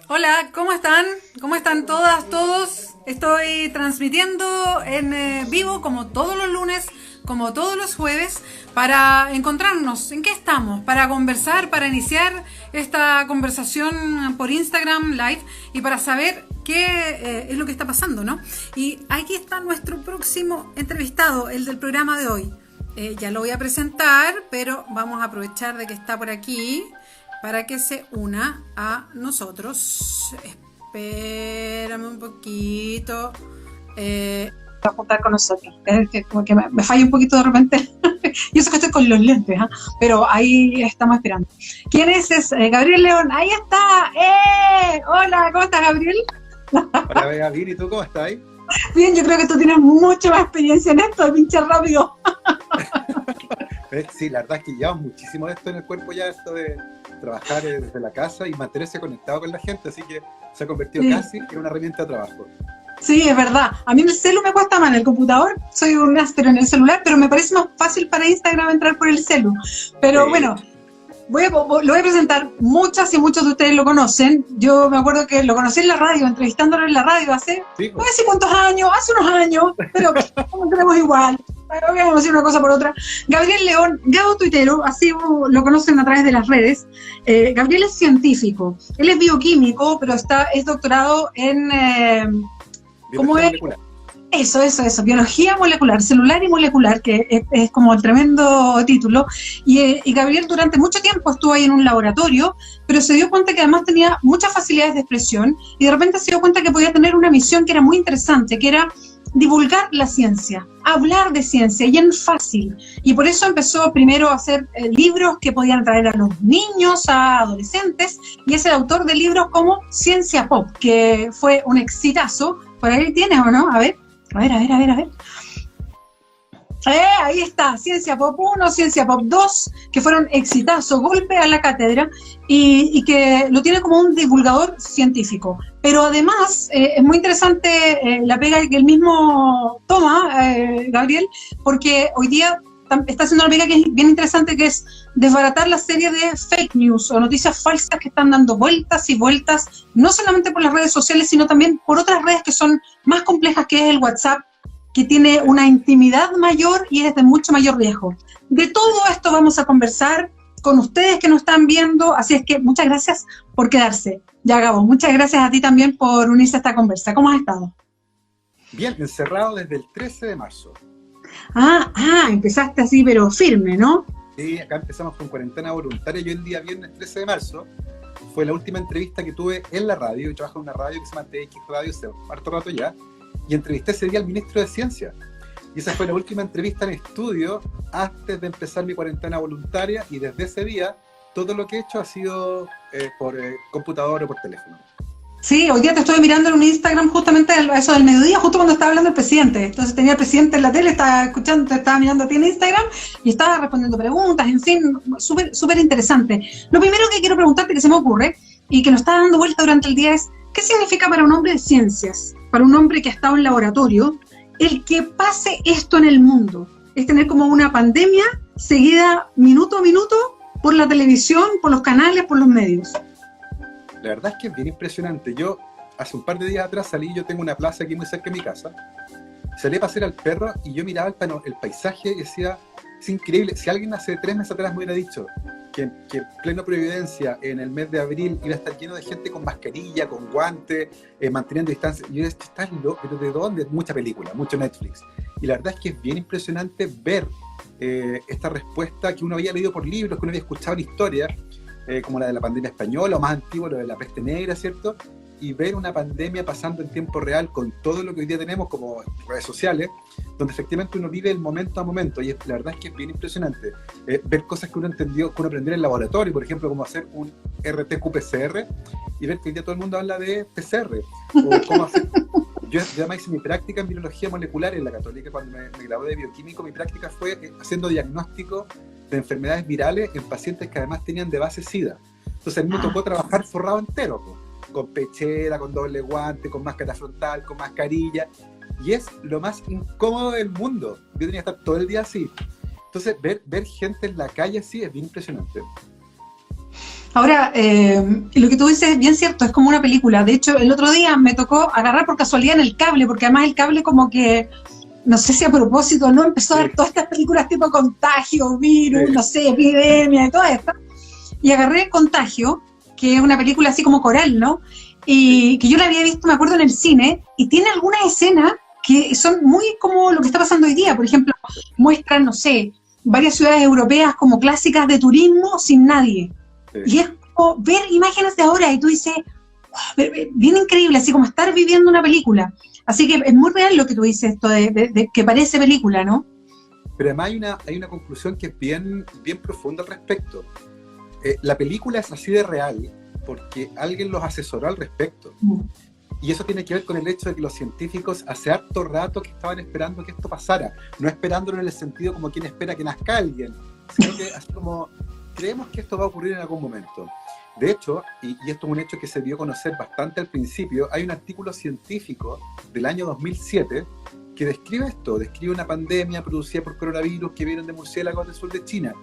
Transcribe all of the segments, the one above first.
Hola, ¿cómo están? ¿Cómo están todas, todos? Estoy transmitiendo en vivo como todos los lunes, como todos los jueves, para encontrarnos. ¿En qué estamos? Para conversar, para iniciar esta conversación por Instagram Live y para saber qué es lo que está pasando, ¿no? Y aquí está nuestro próximo entrevistado, el del programa de hoy. Ya lo voy a presentar, pero vamos a aprovechar de que está por aquí para que se una a nosotros. Espérame un poquito. Va a juntar con nosotros. Es que como que me falla un poquito de repente. Yo sé que estoy con los lentes, ¿eh? Pero ahí estamos esperando. ¿Quién es? Es Gabriel León. Ahí está. Hola, ¿cómo estás, Gabriel? Hola, Gabriel, ¿y tú cómo estás? Bien, yo creo que tú tienes mucha más experiencia en esto, pinche rápido. Sí, la verdad es que llevamos muchísimo de esto en el cuerpo ya, esto de trabajar desde la casa y mantenerse conectado con la gente, así que se ha convertido casi en una herramienta de trabajo. Sí, es verdad. A mí en el celu me cuesta más, en el computador soy un áspero en el celular, pero me parece más fácil para Instagram entrar por el celu. Pero bueno, lo voy a presentar. Muchas y muchos de ustedes lo conocen. Yo me acuerdo que lo conocí en la radio, entrevistándolo en la radio hace no sé cuántos años, hace unos años, pero como tenemos igual. Vamos a decir una cosa por otra. Gabriel León, Gabo Tuitero, así lo conocen a través de las redes. Gabriel es científico, él es bioquímico, pero es doctorado en... ¿cómo es? Molecular. Eso, biología molecular, celular y molecular, que es como el tremendo título. Y Gabriel durante mucho tiempo estuvo ahí en un laboratorio, pero se dio cuenta que además tenía muchas facilidades de expresión y de repente se dio cuenta que podía tener una misión que era muy interesante, que era divulgar la ciencia, hablar de ciencia y en fácil. Y por eso empezó primero a hacer libros que podían atraer a los niños, a adolescentes, y es el autor de libros como Ciencia Pop, que fue un exitazo. Por ahí tienes, ¿o no? A ver. Ahí está, Ciencia Pop 1, Ciencia Pop 2, que fueron exitazos, golpe a la cátedra, y que lo tiene como un divulgador científico. Pero además es muy interesante la pega que él mismo toma, Gabriel, porque hoy día está haciendo una pega que es bien interesante, que es desbaratar la serie de fake news o noticias falsas que están dando vueltas y vueltas, no solamente por las redes sociales, sino también por otras redes que son más complejas, que es el WhatsApp, que tiene una intimidad mayor y es de mucho mayor riesgo. De todo esto vamos a conversar con ustedes que nos están viendo, así es que muchas gracias por quedarse. Ya, Gabo, muchas gracias a ti también por unirse a esta conversa. ¿Cómo has estado? Bien, encerrado desde el 13 de marzo. Empezaste así, pero firme, ¿no? Sí, acá empezamos con cuarentena voluntaria. Yo el día viernes 13 de marzo fue la última entrevista que tuve en la radio. Yo trabajo en una radio que se llama TX Radio hace harto rato ya, y entrevisté ese día al ministro de Ciencia. Y esa fue la última entrevista en estudio antes de empezar mi cuarentena voluntaria, y desde ese día todo lo que he hecho ha sido por computador o por teléfono. Sí, hoy día te estoy mirando en un Instagram justamente a eso del mediodía, justo cuando estaba hablando el presidente. Entonces tenía el presidente en la tele, estaba escuchando, te estaba mirando a ti en Instagram y estaba respondiendo preguntas, en fin, súper interesante. Lo primero que quiero preguntarte, que se me ocurre y que nos está dando vuelta durante el día, es ¿qué significa para un hombre de ciencias, para un hombre que ha estado en laboratorio, el que pase esto en el mundo? Es tener como una pandemia seguida minuto a minuto por la televisión, por los canales, por los medios. La verdad es que es bien impresionante. Yo hace un par de días atrás salí, yo tengo una plaza aquí muy cerca de mi casa, salí a pasear al perro y yo miraba el paisaje y decía, es increíble. Si alguien hace 3 meses atrás me hubiera dicho que en pleno Providencia, en el mes de abril, iba a estar lleno de gente con mascarilla, con guantes, manteniendo distancia, yo decía, estás loco, ¿pero de dónde? Mucha película, mucho Netflix. Y la verdad es que es bien impresionante ver esta respuesta que uno había leído por libros, que uno había escuchado en historias, como la de la pandemia española, o más antiguo, lo de la peste negra, ¿cierto? Y ver una pandemia pasando en tiempo real con todo lo que hoy día tenemos como redes sociales, donde efectivamente uno vive el momento a momento, y la verdad es que es bien impresionante ver cosas que uno aprendió en el laboratorio, por ejemplo, como hacer un RT-qPCR, y ver que hoy día todo el mundo habla de PCR, o cómo hacer... Yo además hice mi práctica en biología molecular en la Católica. Cuando me gradué de bioquímico, mi práctica fue haciendo diagnóstico de enfermedades virales en pacientes que además tenían de base SIDA. Entonces a mí me tocó trabajar forrado entero, con pechera, con doble guante, con máscara frontal, con mascarilla, y es lo más incómodo del mundo. Yo tenía que estar todo el día así. Entonces ver gente en la calle así es bien impresionante. Ahora, lo que tú dices es bien cierto, es como una película. De hecho, el otro día me tocó agarrar por casualidad en el cable, porque además el cable como que, no sé si a propósito, no empezó a ver todas estas películas tipo Contagio, Virus, no sé, Epidemia y todas estas. Y agarré Contagio, que es una película así como coral, ¿no? Y que yo la había visto, me acuerdo, en el cine, y tiene algunas escenas que son muy como lo que está pasando hoy día. Por ejemplo, muestran, no sé, varias ciudades europeas como clásicas de turismo sin nadie. Y es como ver imágenes de ahora y tú dices, oh, bien increíble, así como estar viviendo una película. Así que es muy real lo que tú dices, esto de que parece película, ¿no? Pero además hay una conclusión que es bien profunda al respecto. La película es así de real porque alguien los asesoró al respecto. Y eso tiene que ver con el hecho de que los científicos hace harto rato que estaban esperando que esto pasara, no esperándolo en el sentido como quien espera que nazca alguien, sino que así como creemos que esto va a ocurrir en algún momento. De hecho, y esto es un hecho que se dio a conocer bastante al principio, hay un artículo científico del año 2007 que describe esto, describe una pandemia producida por coronavirus que vienen de murciélagos del sur de China.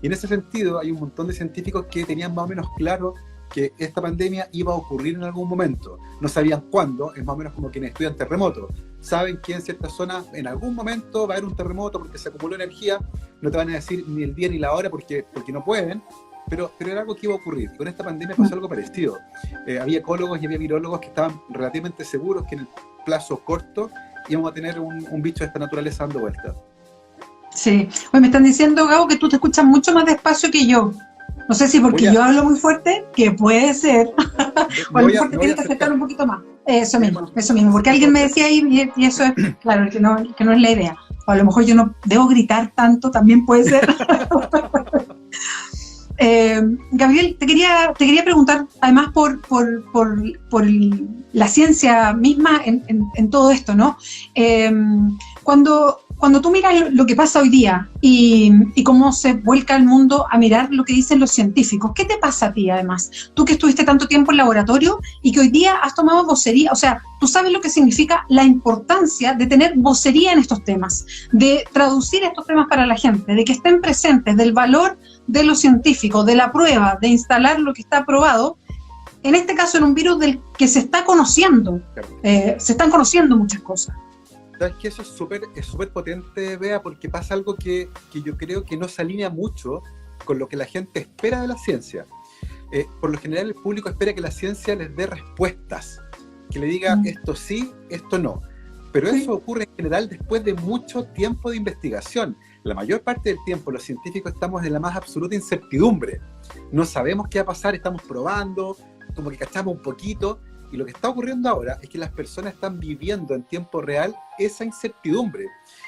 Y en ese sentido hay un montón de científicos que tenían más o menos claro que esta pandemia iba a ocurrir en algún momento. No sabían cuándo, es más o menos como quienes estudian terremotos. Saben que en cierta zona en algún momento va a haber un terremoto porque se acumuló energía, no te van a decir ni el día ni la hora porque no pueden, pero era algo que iba a ocurrir. Y con esta pandemia pasó algo parecido. Había ecólogos y había virólogos que estaban relativamente seguros que en el plazo corto íbamos a tener un bicho de esta naturaleza dando vueltas. Sí. Oye, me están diciendo, Gabo, que tú te escuchas mucho más despacio que yo. No sé si porque yo hablo muy fuerte, que puede ser. O a lo mejor te tienes que acercar un poquito más. Eso mismo, porque alguien me decía ahí, y eso es, claro, que no es la idea. O a lo mejor yo no debo gritar tanto, también puede ser. Gabriel, te quería preguntar, además por la ciencia misma en todo esto, ¿no? Cuando tú miras lo que pasa hoy día y cómo se vuelca el mundo a mirar lo que dicen los científicos, ¿qué te pasa a ti además? Tú que estuviste tanto tiempo en laboratorio y que hoy día has tomado vocería, o sea, tú sabes lo que significa la importancia de tener vocería en estos temas, de traducir estos temas para la gente, de que estén presentes, del valor de los científicos, de la prueba, de instalar lo que está probado, en este caso en un virus del que se está conociendo, se están conociendo muchas cosas. ¿Sabes que eso es súper potente, Bea? Porque pasa algo que yo creo que no se alinea mucho con lo que la gente espera de la ciencia. Por lo general el público espera que la ciencia les dé respuestas, que le diga esto sí, esto no. Pero eso ocurre en general después de mucho tiempo de investigación. La mayor parte del tiempo los científicos estamos en la más absoluta incertidumbre. No sabemos qué va a pasar, estamos probando, como que cachamos un poquito. Y lo que está ocurriendo ahora es que las personas están viviendo en tiempo real esa incertidumbre.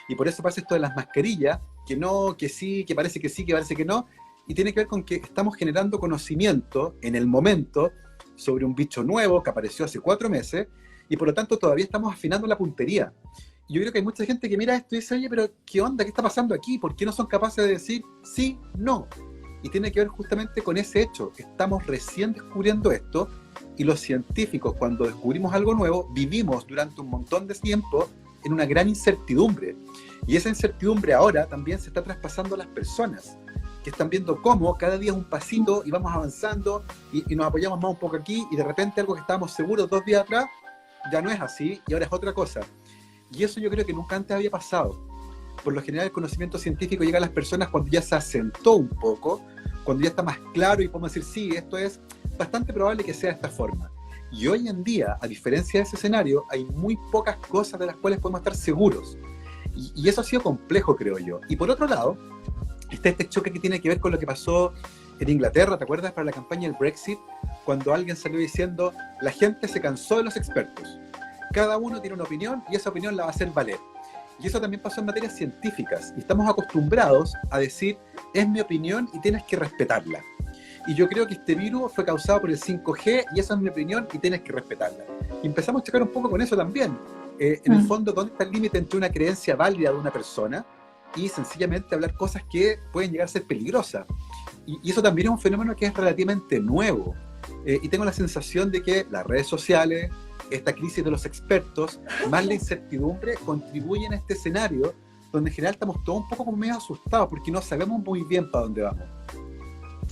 Y por eso pasa esto de las mascarillas, que no, que sí, que parece que no. Y tiene que ver con que estamos generando conocimiento en el momento sobre un bicho nuevo que apareció hace 4 meses y por lo tanto todavía estamos afinando la puntería. Y yo creo que hay mucha gente que mira esto y dice, oye, pero ¿qué onda? ¿Qué está pasando aquí? ¿Por qué no son capaces de decir sí, no? Y tiene que ver justamente con ese hecho. Estamos recién descubriendo esto. Y los científicos, cuando descubrimos algo nuevo, vivimos durante un montón de tiempo en una gran incertidumbre. Y esa incertidumbre ahora también se está traspasando a las personas, que están viendo cómo cada día es un pasito y vamos avanzando y nos apoyamos más un poco aquí y de repente algo que estábamos seguros 2 días atrás ya no es así y ahora es otra cosa. Y eso yo creo que nunca antes había pasado. Por lo general el conocimiento científico llega a las personas cuando ya se asentó un poco, cuando ya está más claro y podemos decir, sí, esto es bastante probable que sea de esta forma. Y hoy en día, a diferencia de ese escenario, hay muy pocas cosas de las cuales podemos estar seguros. Y eso ha sido complejo, creo yo. Y por otro lado, está este choque que tiene que ver con lo que pasó en Inglaterra, ¿te acuerdas? Para la campaña del Brexit, cuando alguien salió diciendo, la gente se cansó de los expertos. Cada uno tiene una opinión y esa opinión la va a hacer valer. Y eso también pasó en materias científicas. Y estamos acostumbrados a decir, es mi opinión y tienes que respetarla. Y yo creo que este virus fue causado por el 5G y esa es mi opinión y tienes que respetarla. Y empezamos a checar un poco con eso también. En el fondo, ¿dónde está el límite entre una creencia válida de una persona y sencillamente hablar cosas que pueden llegar a ser peligrosas? Y eso también es un fenómeno que es relativamente nuevo. Y tengo la sensación de que las redes sociales, esta crisis de los expertos, más la incertidumbre, contribuyen a este escenario donde en general estamos todos un poco como medio asustados porque no sabemos muy bien para dónde vamos.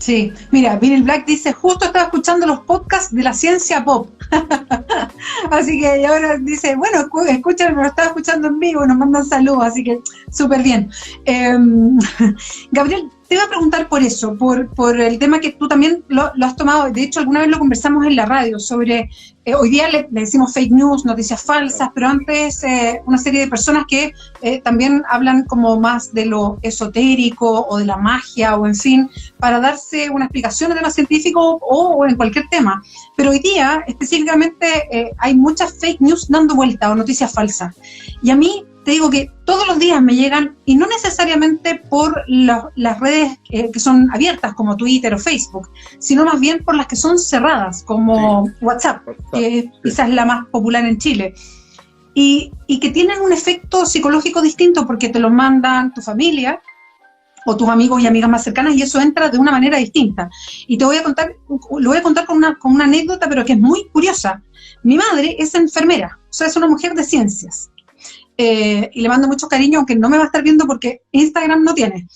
Sí, mira, Vinyl Black dice, justo estaba escuchando los podcasts de la ciencia pop. Así que ahora dice, bueno, escuchan, lo estaba escuchando en vivo, nos mandan saludos, así que súper bien. Gabriel, te iba a preguntar por eso, por el tema que tú también lo has tomado, de hecho alguna vez lo conversamos en la radio, sobre, hoy día le decimos fake news, noticias falsas, pero antes una serie de personas que también hablan como más de lo esotérico o de la magia o en fin, para darse una explicación de tema científico o en cualquier tema. Pero hoy día específicamente hay muchas fake news dando vuelta o noticias falsas. Y a mí te digo que todos los días me llegan, y no necesariamente por las redes que son abiertas como Twitter o Facebook, sino más bien por las que son cerradas como WhatsApp, que quizás es la más popular en Chile. Y que tienen un efecto psicológico distinto porque te lo mandan tu familia o tus amigos y amigas más cercanas, y eso entra de una manera distinta. Y te voy a contar, lo voy a contar con una anécdota, pero que es muy curiosa. Mi madre es enfermera, o sea, es una mujer de ciencias. Y le mando mucho cariño, aunque no me va a estar viendo porque Instagram no tiene.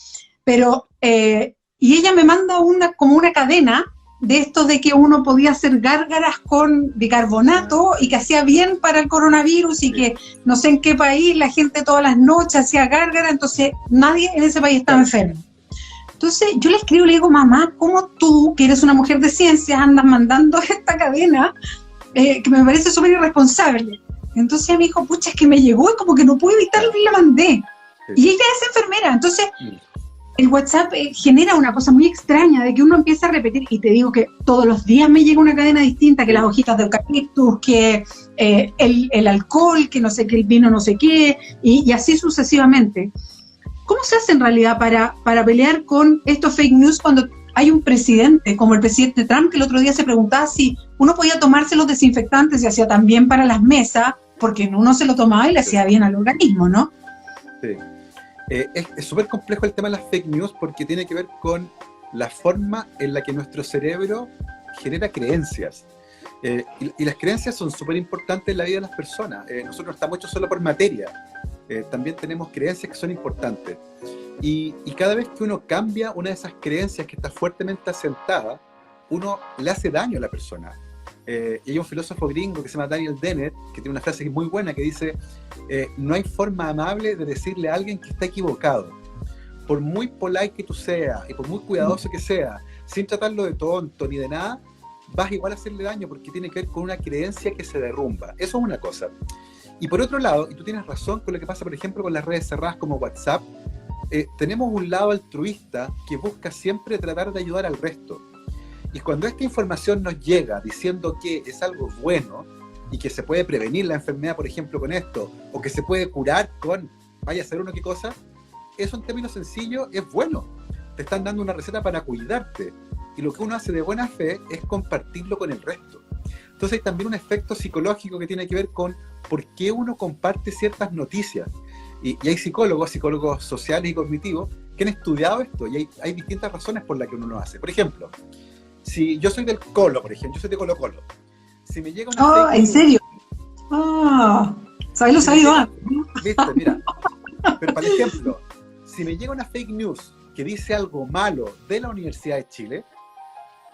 Pero, y ella me manda como una cadena de esto de que uno podía hacer gárgaras con bicarbonato y que hacía bien para el coronavirus y que no sé en qué país la gente todas las noches hacía gárgaras, entonces nadie en ese país estaba enfermo. Entonces yo le escribo y le digo, mamá, ¿cómo tú, que eres una mujer de ciencias, andas mandando esta cadena que me parece súper irresponsable? Entonces ella me dijo, pucha, es que me llegó y como que no pude evitarlo y la mandé. Y ella es enfermera, entonces el WhatsApp genera una cosa muy extraña de que uno empieza a repetir, y te digo que todos los días me llega una cadena distinta, que las hojitas de eucaliptus, que el alcohol, que no sé qué, el vino no sé qué, y así sucesivamente. ¿Cómo se hace en realidad para pelear con estos fake news cuando hay un presidente, como el presidente Trump, que el otro día se preguntaba si uno podía tomarse los desinfectantes y hacía también para las mesas, porque uno se lo tomaba y le hacía bien al organismo, ¿no? Sí. Es súper complejo el tema de las fake news porque tiene que ver con la forma en la que nuestro cerebro genera creencias. Y las creencias son súper importantes en la vida de las personas. Nosotros no estamos hechos solo por materia. También tenemos creencias que son importantes. Y cada vez que uno cambia una de esas creencias que está fuertemente asentada, uno le hace daño a la persona. Y hay un filósofo gringo que se llama Daniel Dennett, que tiene una frase muy buena que dice, no hay forma amable de decirle a alguien que está equivocado. Por muy polite que tú seas y por muy cuidadoso que sea, sin tratarlo de tonto ni de nada, vas igual a hacerle daño porque tiene que ver con una creencia que se derrumba. Eso es una cosa. Y por otro lado, y tú tienes razón con lo que pasa, por ejemplo, con las redes cerradas como WhatsApp, tenemos un lado altruista que busca siempre tratar de ayudar al resto. Y cuando esta información nos llega diciendo que es algo bueno y que se puede prevenir la enfermedad, por ejemplo, con esto, o que se puede curar con, vaya a ser uno qué cosa, eso en términos sencillos es bueno. Te están dando una receta para cuidarte. Y lo que uno hace de buena fe es compartirlo con el resto. Entonces hay también un efecto psicológico que tiene que ver con por qué uno comparte ciertas noticias. Y hay psicólogos sociales y cognitivos que han estudiado esto y hay distintas razones por las que uno lo hace. Por ejemplo, si yo soy del Colo, por ejemplo, yo soy de Colo Colo. Si me llega una ¿en serio? ¿Sabes lo sabido antes? Viste, mira. Pero, por ejemplo, si me llega una fake news que dice algo malo de la Universidad de Chile,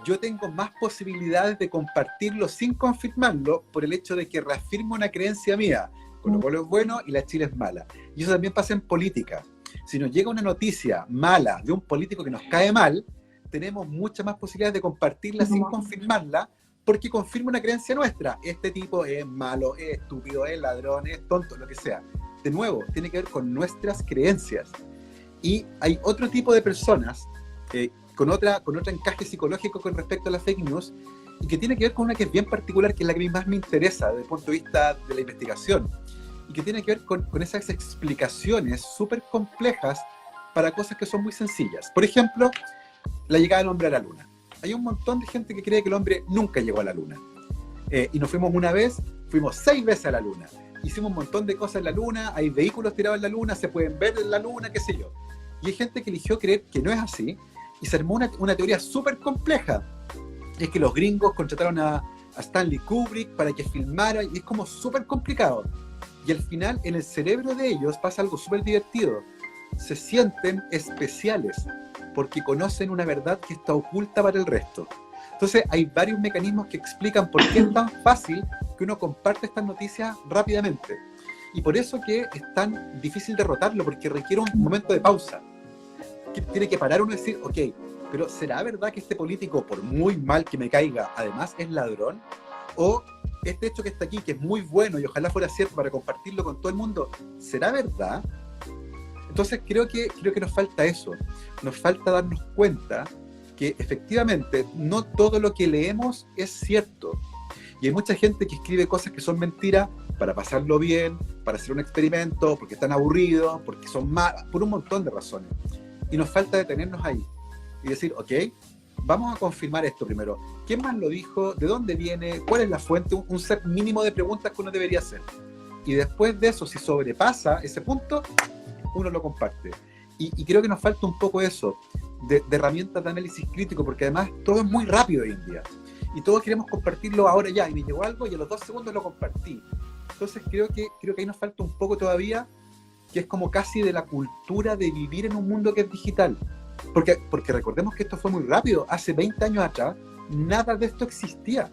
yo tengo más posibilidades de compartirlo sin confirmarlo por el hecho de que reafirmo una creencia mía. Colo Colo es bueno y la Chile es mala. Y eso también pasa en política. Si nos llega una noticia mala de un político que nos cae mal, tenemos muchas más posibilidades de compartirla sin confirmarla, porque confirma una creencia nuestra. Este tipo es malo, es estúpido, es ladrón, es tonto, lo que sea. De nuevo, tiene que ver con nuestras creencias. Y hay otro tipo de personas con otro encaje psicológico con respecto a las fake news, y que tiene que ver con una que es bien particular, que es la que a mí más me interesa desde el punto de vista de la investigación, y que tiene que ver con esas explicaciones súper complejas para cosas que son muy sencillas. Por ejemplo, la llegada del hombre a la luna. Hay un montón de gente que cree que el hombre nunca llegó a la luna. Y nos fuimos una vez, fuimos 6 veces a la luna. Hicimos un montón de cosas en la luna, hay vehículos tirados en la luna, se pueden ver en la luna, qué sé yo. Y hay gente que eligió creer que no es así, y se armó una teoría súper compleja. Es que los gringos contrataron a Stanley Kubrick para que filmara, y es como súper complicado. Y al final, en el cerebro de ellos pasa algo súper divertido. se sienten especiales porque conocen una verdad que está oculta para el resto. Entonces hay varios mecanismos que explican por qué es tan fácil que uno comparte estas noticias rápidamente. Y por eso que es tan difícil derrotarlo, porque requiere un momento de pausa. Que tiene que parar uno y decir, ok, pero ¿será verdad que este político, por muy mal que me caiga, además es ladrón? ¿O este hecho que está aquí, que es muy bueno y ojalá fuera cierto para compartirlo con todo el mundo, ¿será verdad? Entonces creo que nos falta eso. Nos falta darnos cuenta que efectivamente no todo lo que leemos es cierto. Y hay mucha gente que escribe cosas que son mentiras para pasarlo bien, para hacer un experimento, porque están aburridos, porque son malas, por un montón de razones. Y nos falta detenernos ahí y decir, ok, vamos a confirmar esto primero. ¿Quién más lo dijo? ¿De dónde viene? ¿Cuál es la fuente? Un set mínimo de preguntas que uno debería hacer. Y después de eso, si sobrepasa ese punto, uno lo comparte. Y creo que nos falta un poco eso, de herramientas de análisis crítico, porque además todo es muy rápido hoy en día. Y todos queremos compartirlo ahora ya, y me llegó algo y a los 2 segundos lo compartí. Entonces creo que ahí nos falta un poco todavía, que es como casi de la cultura de vivir en un mundo que es digital. Porque recordemos que esto fue muy rápido. Hace 20 años atrás, nada de esto existía.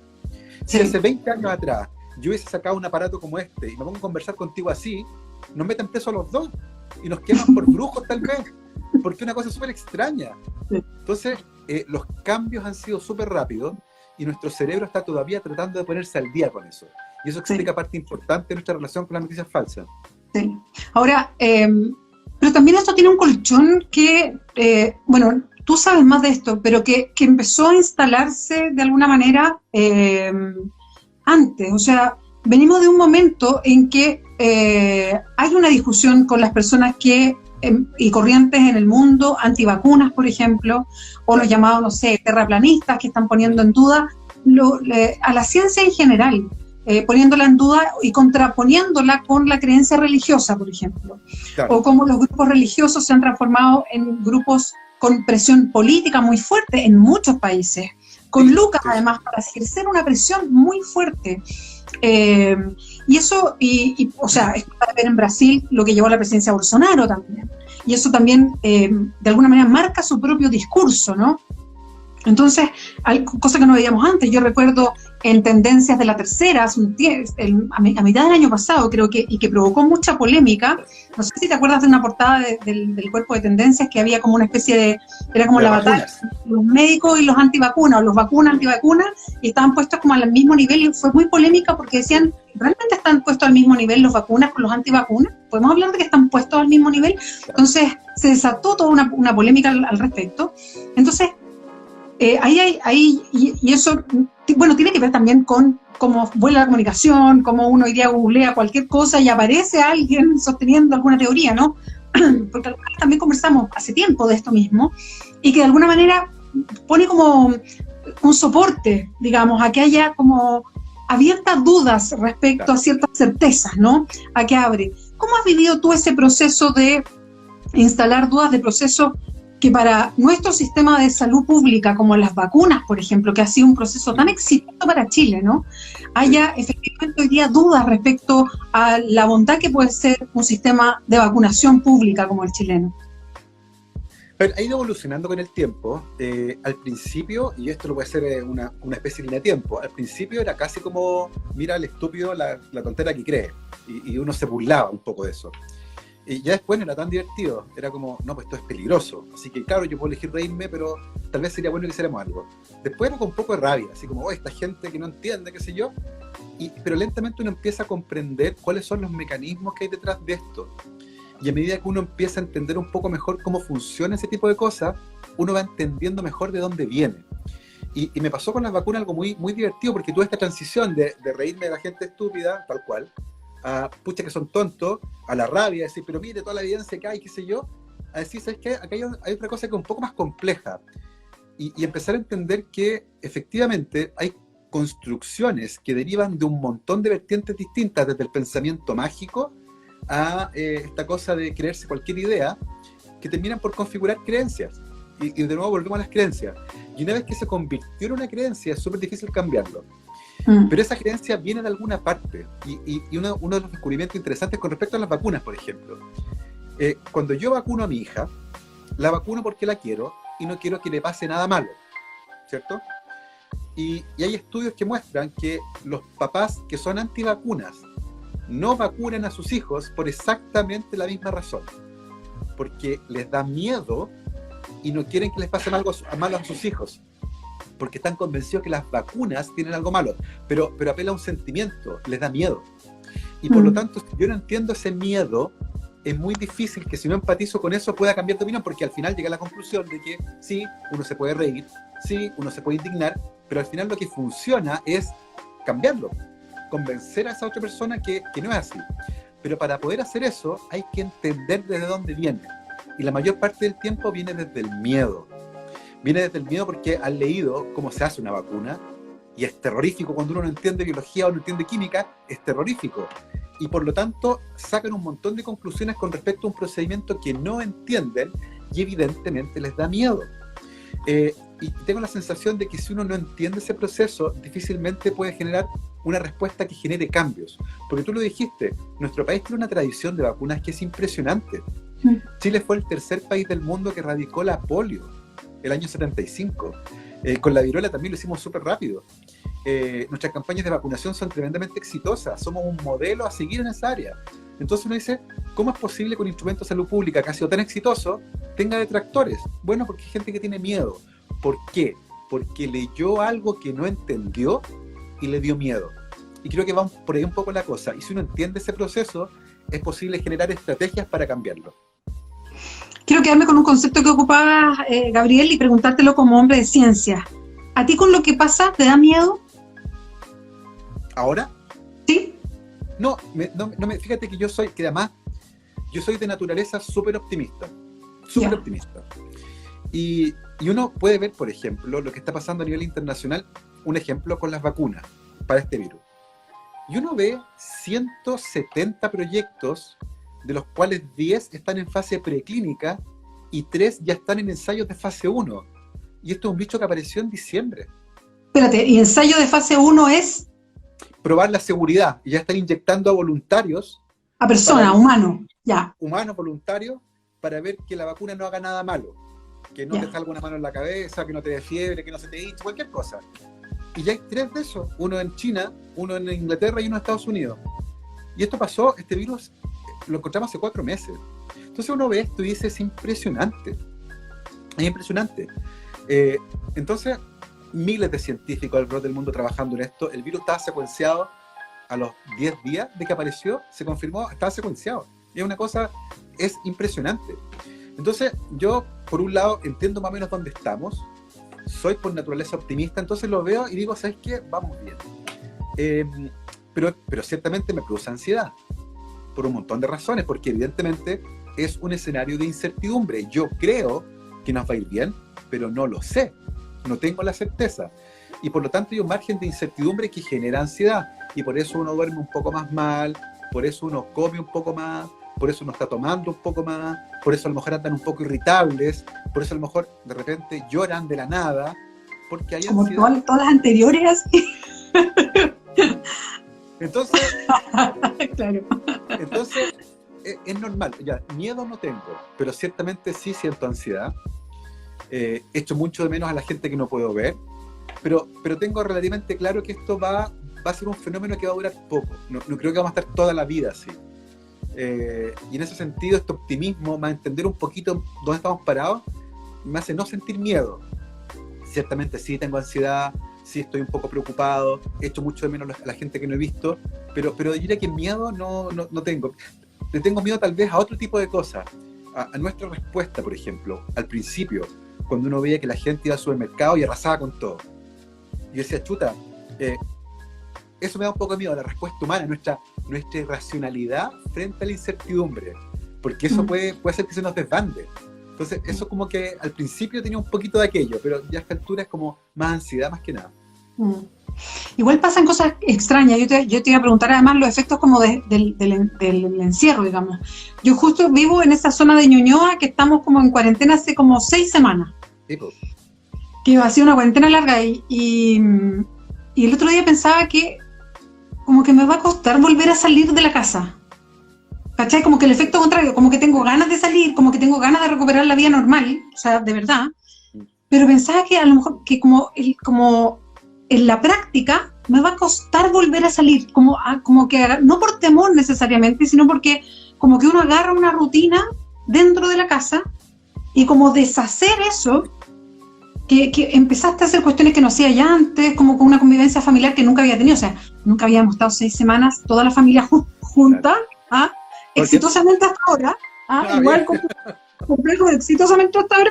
Si hace 20 años atrás yo hubiese sacado un aparato como este y me pongo a conversar contigo así, nos meten presos a los dos y nos queman por brujos tal vez, porque es una cosa súper extraña. Entonces, los cambios han sido súper rápidos y nuestro cerebro está todavía tratando de ponerse al día con eso. Y eso explica parte importante de nuestra relación con las noticias falsas. Sí. Ahora, pero también esto tiene un colchón que, bueno, tú sabes más de esto, pero que empezó a instalarse de alguna manera antes. O sea, venimos de un momento en que hay una discusión con las personas que y corrientes en el mundo, antivacunas, por ejemplo, o los llamados, no sé, terraplanistas, que están poniendo en duda a la ciencia en general, poniéndola en duda y contraponiéndola con la creencia religiosa, por ejemplo. Claro. O cómo los grupos religiosos se han transformado en grupos con presión política muy fuerte en muchos países, con lucas además para ejercer una presión muy fuerte. Y eso, o sea, es para ver en Brasil lo que llevó a la presidencia Bolsonaro también. Y eso también, de alguna manera, marca su propio discurso, ¿no? Entonces, cosa que no veíamos antes. Yo recuerdo en Tendencias de la Tercera, a mitad del año pasado, creo que, y que provocó mucha polémica. No sé si te acuerdas de una portada del cuerpo de Tendencias que había como una especie de, era como la batalla de los médicos y los antivacunas, o los vacunas, antivacunas, y estaban puestos como al mismo nivel, y fue muy polémica porque decían, ¿realmente están puestos al mismo nivel los vacunas con los antivacunas? ¿Podemos hablar de que están puestos al mismo nivel? Entonces, se desató toda una polémica al respecto. Entonces, y eso, bueno, tiene que ver también con cómo vuela la comunicación, cómo uno hoy día googlea cualquier cosa y aparece alguien sosteniendo alguna teoría, ¿no? Porque también conversamos hace tiempo de esto mismo, y que de alguna manera pone como un soporte, digamos, a que haya como abiertas dudas respecto a ciertas certezas, ¿no? A que abre. ¿Cómo has vivido tú ese proceso de instalar dudas, de proceso que para nuestro sistema de salud pública, como las vacunas, por ejemplo, que ha sido un proceso tan exitoso para Chile, ¿no? Haya efectivamente hoy día dudas respecto a la bondad que puede ser un sistema de vacunación pública como el chileno? Pero ha ido evolucionando con el tiempo. Al principio, y esto lo puede ser una especie de línea de tiempo, al principio era casi como, mira el estúpido, la tontera que cree, y uno se burlaba un poco de eso. Y ya después no era tan divertido, era como, no, pues esto es peligroso, así que claro, yo puedo elegir reírme, pero tal vez sería bueno que hiciéramos algo. Después era con un poco de rabia, así como, oh, esta gente que no entiende, qué sé yo, pero lentamente uno empieza a comprender cuáles son los mecanismos que hay detrás de esto. Y a medida que uno empieza a entender un poco mejor cómo funciona ese tipo de cosas, uno va entendiendo mejor de dónde viene. Y me pasó con las vacunas algo muy, muy divertido, porque tuve esta transición de reírme de la gente estúpida, tal cual, a pucha que son tontos, a la rabia, a decir, pero mire toda la evidencia que hay, qué sé yo, a decir, ¿sabes qué? Acá hay otra cosa que es un poco más compleja. Y empezar a entender que efectivamente hay construcciones que derivan de un montón de vertientes distintas, desde el pensamiento mágico a esta cosa de creerse cualquier idea, que terminan por configurar creencias. Y de nuevo volvemos a las creencias. Y una vez que se convirtió en una creencia, es súper difícil cambiarlo. Pero esa creencia viene de alguna parte. Y uno de los descubrimientos interesantes con respecto a las vacunas, por ejemplo, Cuando yo vacuno a mi hija, la vacuno porque la quiero y no quiero que le pase nada malo, ¿cierto? Y hay estudios que muestran que los papás que son antivacunas no vacunan a sus hijos por exactamente la misma razón. Porque les da miedo y no quieren que les pase algo malo a sus hijos. Porque están convencidos que las vacunas tienen algo malo. Pero apela a un sentimiento, les da miedo. Y por lo tanto, si yo no entiendo ese miedo, es muy difícil que si no empatizo con eso pueda cambiar de opinión, porque al final llega a la conclusión de que sí, uno se puede reír, sí, uno se puede indignar, pero al final lo que funciona es cambiarlo, convencer a esa otra persona que no es así. Pero para poder hacer eso hay que entender desde dónde viene. Y la mayor parte del tiempo viene desde el miedo. Viene desde el miedo porque han leído cómo se hace una vacuna, y es terrorífico cuando uno no entiende biología o no entiende química, es terrorífico. Y por lo tanto sacan un montón de conclusiones con respecto a un procedimiento que no entienden y evidentemente les da miedo. Y tengo la sensación de que si uno no entiende ese proceso, difícilmente puede generar una respuesta que genere cambios. Porque tú lo dijiste, nuestro país tiene una tradición de vacunas que es impresionante. Chile fue el tercer país del mundo que erradicó la polio el año 75. Con la viruela también lo hicimos súper rápido. Nuestras campañas de vacunación son tremendamente exitosas, somos un modelo a seguir en esa área. Entonces uno dice, ¿cómo es posible que un instrumento de salud pública que ha sido tan exitoso tenga detractores? Bueno, porque hay gente que tiene miedo. ¿Por qué? Porque leyó algo que no entendió y le dio miedo. Y creo que va por ahí un poco la cosa. Y si uno entiende ese proceso, es posible generar estrategias para cambiarlo. Quiero quedarme con un concepto que ocupaba Gabriel y preguntártelo como hombre de ciencia. ¿A ti con lo que pasa te da miedo? ¿Ahora? ¿Sí? No, fíjate que yo soy de naturaleza súper optimista. Súper optimista. Y uno puede ver, por ejemplo, lo que está pasando a nivel internacional, un ejemplo con las vacunas para este virus. Y uno ve 170 proyectos, de los cuales 10 están en fase preclínica y 3 ya están en ensayos de fase 1. Y esto es un bicho que apareció en diciembre. Espérate, ¿y ensayo de fase 1 es? Probar la seguridad. Y ya están inyectando a voluntarios. A persona, humano, ya. Humanos voluntarios, para ver que la vacuna no haga nada malo. Que no te salga una mano en la cabeza, que no te dé fiebre, que no se te hinche, cualquier cosa. Y ya hay 3 de esos. Uno en China, uno en Inglaterra y uno en Estados Unidos. Y esto pasó, este virus lo encontramos hace 4 meses. Entonces uno ve esto y dice, es impresionante. Es impresionante. Entonces, miles de científicos alrededor del mundo trabajando en esto. El virus estaba secuenciado a los 10 días de que apareció, se confirmó, estaba secuenciado. Y es una cosa, es impresionante. Entonces, yo, por un lado, entiendo más o menos dónde estamos. Soy por naturaleza optimista, entonces lo veo y digo, ¿sabes qué? Vamos bien. Pero ciertamente me produce ansiedad. Por un montón de razones, porque evidentemente es un escenario de incertidumbre. Yo creo que nos va a ir bien, pero no lo sé, no tengo la certeza. Y por lo tanto hay un margen de incertidumbre que genera ansiedad. Y por eso uno duerme un poco más mal, por eso uno come un poco más, por eso uno está tomando un poco más, por eso a lo mejor andan un poco irritables, por eso a lo mejor de repente lloran de la nada, porque hay como ansiedad. Todas las anteriores. Entonces, claro. Entonces es normal. Ya, miedo no tengo, pero ciertamente sí siento ansiedad. Echo mucho de menos a la gente que no puedo ver, pero tengo relativamente claro que esto va a ser un fenómeno que va a durar poco. No creo que vamos a estar toda la vida así. Y en ese sentido, este optimismo, más entender un poquito dónde estamos parados, me hace no sentir miedo. Ciertamente sí tengo ansiedad, sí estoy un poco preocupado, echo mucho de menos a la gente que no he visto, pero diría que miedo no tengo. Le tengo miedo tal vez a otro tipo de cosas, a nuestra respuesta, por ejemplo, al principio, cuando uno veía que la gente iba al supermercado y arrasaba con todo. Yo decía, chuta, eso me da un poco de miedo, la respuesta humana, nuestra irracionalidad frente a la incertidumbre, porque eso puede hacer que se nos desbande. Entonces, eso como que al principio tenía un poquito de aquello, pero ya a esta altura es como más ansiedad más que nada. Igual pasan cosas extrañas. Yo te iba a preguntar además los efectos como del encierro, digamos. Yo justo vivo en esa zona de Ñuñoa que estamos como en cuarentena hace como 6 semanas. Sí, pues. Que ha sido una cuarentena larga y el otro día pensaba que como que me va a costar volver a salir de la casa. ¿cachai? Como que el efecto contrario, como que tengo ganas de salir, como que tengo ganas de recuperar la vida normal, o sea, de verdad, pero pensaba que a lo mejor que como en la práctica me va a costar volver a salir, como que no por temor necesariamente, sino porque como que uno agarra una rutina dentro de la casa y como deshacer eso, que empezaste a hacer cuestiones que no hacía ya antes, como con una convivencia familiar que nunca había tenido, o sea, nunca habíamos estado 6 semanas, toda la familia junta, ¿ah? Exitosamente hasta ahora, igual complejo, exitosamente hasta ahora,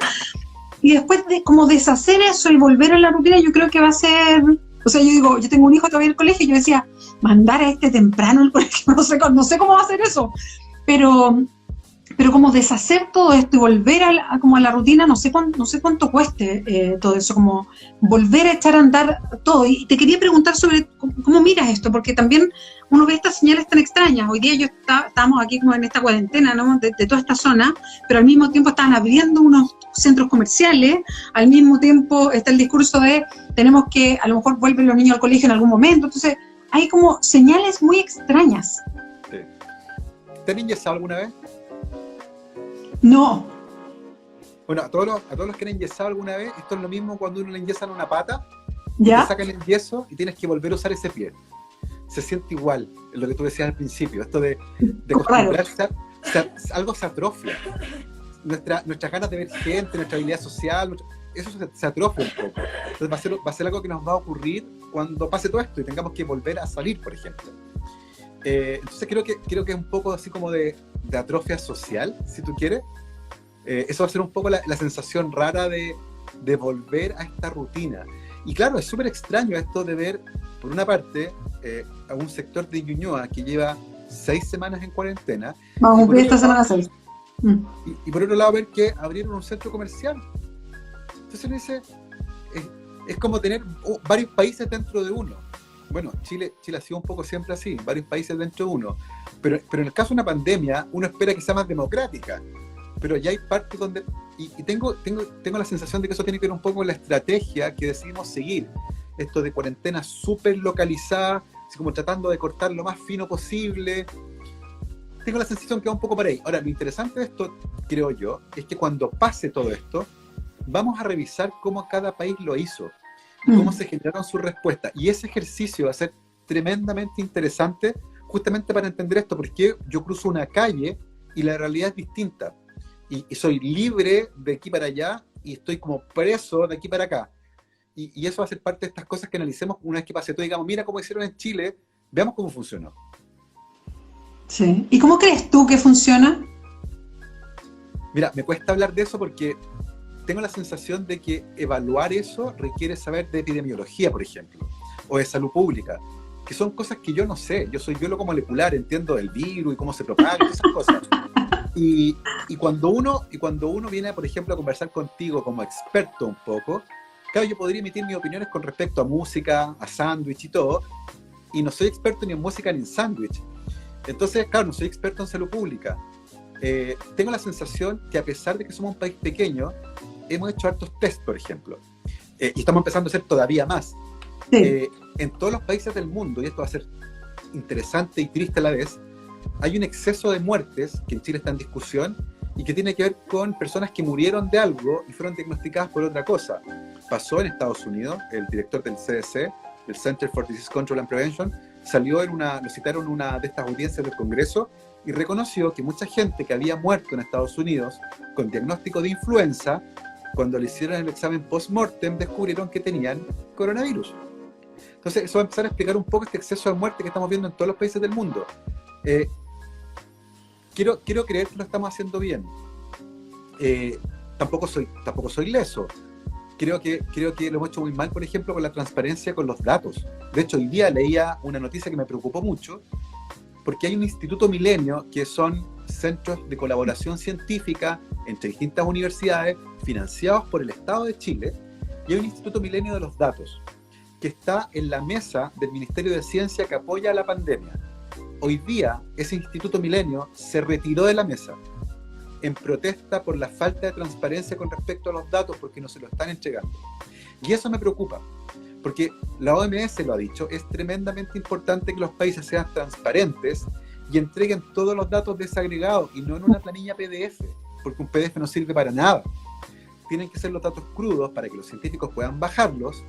y después de como deshacer eso y volver a la rutina, yo creo que va a ser, o sea, yo digo, yo tengo un hijo todavía en el colegio, y yo decía, mandar a este temprano al colegio, no sé cómo va a hacer eso, pero como deshacer todo esto y volver como a la rutina, no sé cuánto cueste todo eso, como volver a echar a andar todo. Y te quería preguntar sobre cómo miras esto, porque también uno ve estas señales tan extrañas. Hoy día estábamos aquí como en esta cuarentena, ¿no? de toda esta zona, pero al mismo tiempo estaban abriendo unos centros comerciales, al mismo tiempo está el discurso de tenemos que, a lo mejor vuelven los niños al colegio en algún momento, entonces hay como señales muy extrañas. Sí. ¿Te han inyectado alguna vez? No. Bueno, a todos los que han enyesado alguna vez, esto es lo mismo cuando uno le enyesan una pata, ¿Ya? te sacan el yeso y tienes que volver a usar ese pie. Se siente igual, es lo que tú decías al principio, esto de acostumbrarse, algo se atrofia. Nuestras ganas de ver gente, nuestra habilidad social, eso se atrofia un poco. Entonces va a ser algo que nos va a ocurrir cuando pase todo esto y tengamos que volver a salir, por ejemplo. Entonces creo que es un poco así como de atrofia social, si tú quieres. Eso va a ser un poco la sensación rara de volver a esta rutina. Y claro, es súper extraño esto de ver, por una parte, a un sector de Ñuñoa que lleva 6 semanas en cuarentena. Vamos a cumplir esta semana 6. Y por otro lado, ver que abrieron un centro comercial. Entonces uno dice, es como tener varios países dentro de uno. Bueno, Chile ha sido un poco siempre así, varios países dentro de uno. Pero en el caso de una pandemia, uno espera que sea más democrática. Pero ya hay partes donde... Y tengo la sensación de que eso tiene que ver un poco con la estrategia que decidimos seguir. Esto de cuarentena súper localizada, así como tratando de cortar lo más fino posible. Tengo la sensación que va un poco para ahí. Ahora, lo interesante de esto, creo yo, es que cuando pase todo esto, vamos a revisar cómo cada país lo hizo. Y cómo se generaron sus respuestas. Y ese ejercicio va a ser tremendamente interesante justamente para entender esto, porque yo cruzo una calle y la realidad es distinta. Y soy libre de aquí para allá y estoy como preso de aquí para acá. Y eso va a ser parte de estas cosas que analicemos una vez que pase todo y digamos, mira cómo hicieron en Chile, veamos cómo funcionó. Sí. ¿Y cómo crees tú que funciona? Mira, me cuesta hablar de eso porque tengo la sensación de que evaluar eso requiere saber de epidemiología, por ejemplo, o de salud pública, que son cosas que yo no sé. Yo soy biólogo molecular, entiendo del virus y cómo se propaga y esas cosas. Y cuando uno viene, por ejemplo, a conversar contigo como experto un poco, claro, yo podría emitir mis opiniones con respecto a música, a sándwich y todo, y no soy experto ni en música ni en sándwich. Entonces, claro, no soy experto en salud pública. Tengo la sensación que a pesar de que somos un país pequeño, hemos hecho hartos test, por ejemplo, y estamos empezando a hacer todavía más. Sí. En todos los países del mundo, y esto va a ser interesante y triste a la vez, hay un exceso de muertes, que en Chile está en discusión, y que tiene que ver con personas que murieron de algo y fueron diagnosticadas por otra cosa. Pasó en Estados Unidos, el director del CDC, el Center for Disease Control and Prevention, lo citaron en una de estas audiencias del Congreso, y reconoció que mucha gente que había muerto en Estados Unidos con diagnóstico de influenza, cuando le hicieron el examen post-mortem, descubrieron que tenían coronavirus. Entonces, eso va a empezar a explicar un poco este exceso de muerte que estamos viendo en todos los países del mundo. Quiero creer que lo estamos haciendo bien. Tampoco soy leso. Creo que lo hemos hecho muy mal, por ejemplo, con la transparencia con los datos. De hecho, hoy día leía una noticia que me preocupó mucho, porque hay un Instituto Milenio, que son centros de colaboración científica entre distintas universidades, financiados por el Estado de Chile, y hay un Instituto Milenio de los Datos, que está en la mesa del Ministerio de Ciencia que apoya a la pandemia. Hoy día, ese Instituto Milenio se retiró de la mesa en protesta por la falta de transparencia con respecto a los datos, porque no se lo están entregando. Y eso me preocupa, porque la OMS lo ha dicho, es tremendamente importante que los países sean transparentes y entreguen todos los datos desagregados y no en una planilla PDF, porque un PDF no sirve para nada. Tienen que ser los datos crudos para que los científicos puedan bajarlos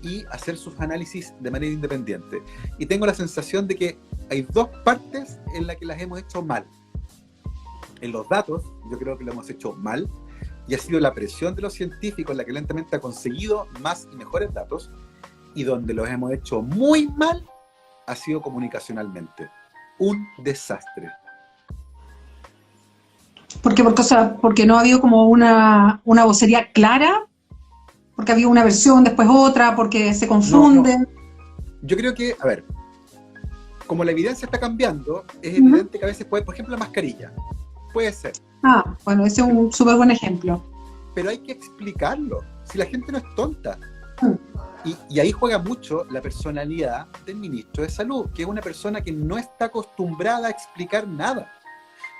y hacer sus análisis de manera independiente. Y tengo la sensación de que hay dos partes en las que las hemos hecho mal. En los datos, yo creo que lo hemos hecho mal, y ha sido la presión de los científicos la que lentamente ha conseguido más y mejores datos, y donde los hemos hecho muy mal ha sido comunicacionalmente. Un desastre. ¿Por qué? Porque no ha habido como una vocería clara, porque había una versión, después otra, porque se confunden. No. Yo creo que, a ver, como la evidencia está cambiando, es evidente que a veces puede, por ejemplo, la mascarilla, puede ser. Ah, bueno, ese es un súper buen ejemplo. Pero hay que explicarlo, si la gente no es tonta. Y ahí juega mucho la personalidad del ministro de Salud, que es una persona que no está acostumbrada a explicar nada.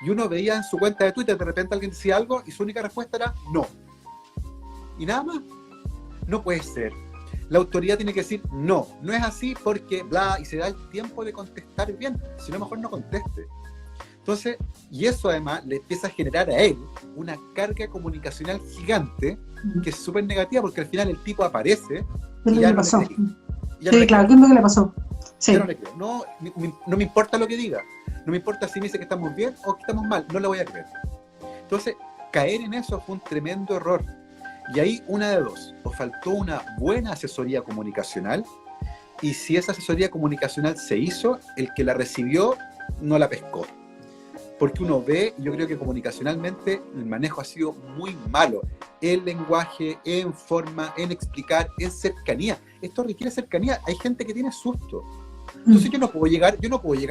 Y uno veía en su cuenta de Twitter, de repente alguien decía algo y su única respuesta era no. Y nada más. No puede ser. La autoridad tiene que decir no, no es así porque bla, y se da el tiempo de contestar bien, si no mejor no conteste. Entonces, y eso además le empieza a generar a él una carga comunicacional gigante que es súper negativa, porque al final el tipo aparece y ya no le creo. Sí, claro, ¿qué es lo que le pasó? Sí. Yo no le creo. No me importa lo que diga. No me importa si me dice que estamos bien o que estamos mal. No le voy a creer. Entonces, caer en eso fue un tremendo error. Y ahí una de dos. O faltó una buena asesoría comunicacional, y si esa asesoría comunicacional se hizo, el que la recibió no la pescó. Porque uno ve, yo creo que comunicacionalmente el manejo ha sido muy malo. El lenguaje, en forma, en explicar, en cercanía. Esto requiere cercanía. Hay gente que tiene susto. Entonces yo no puedo llegar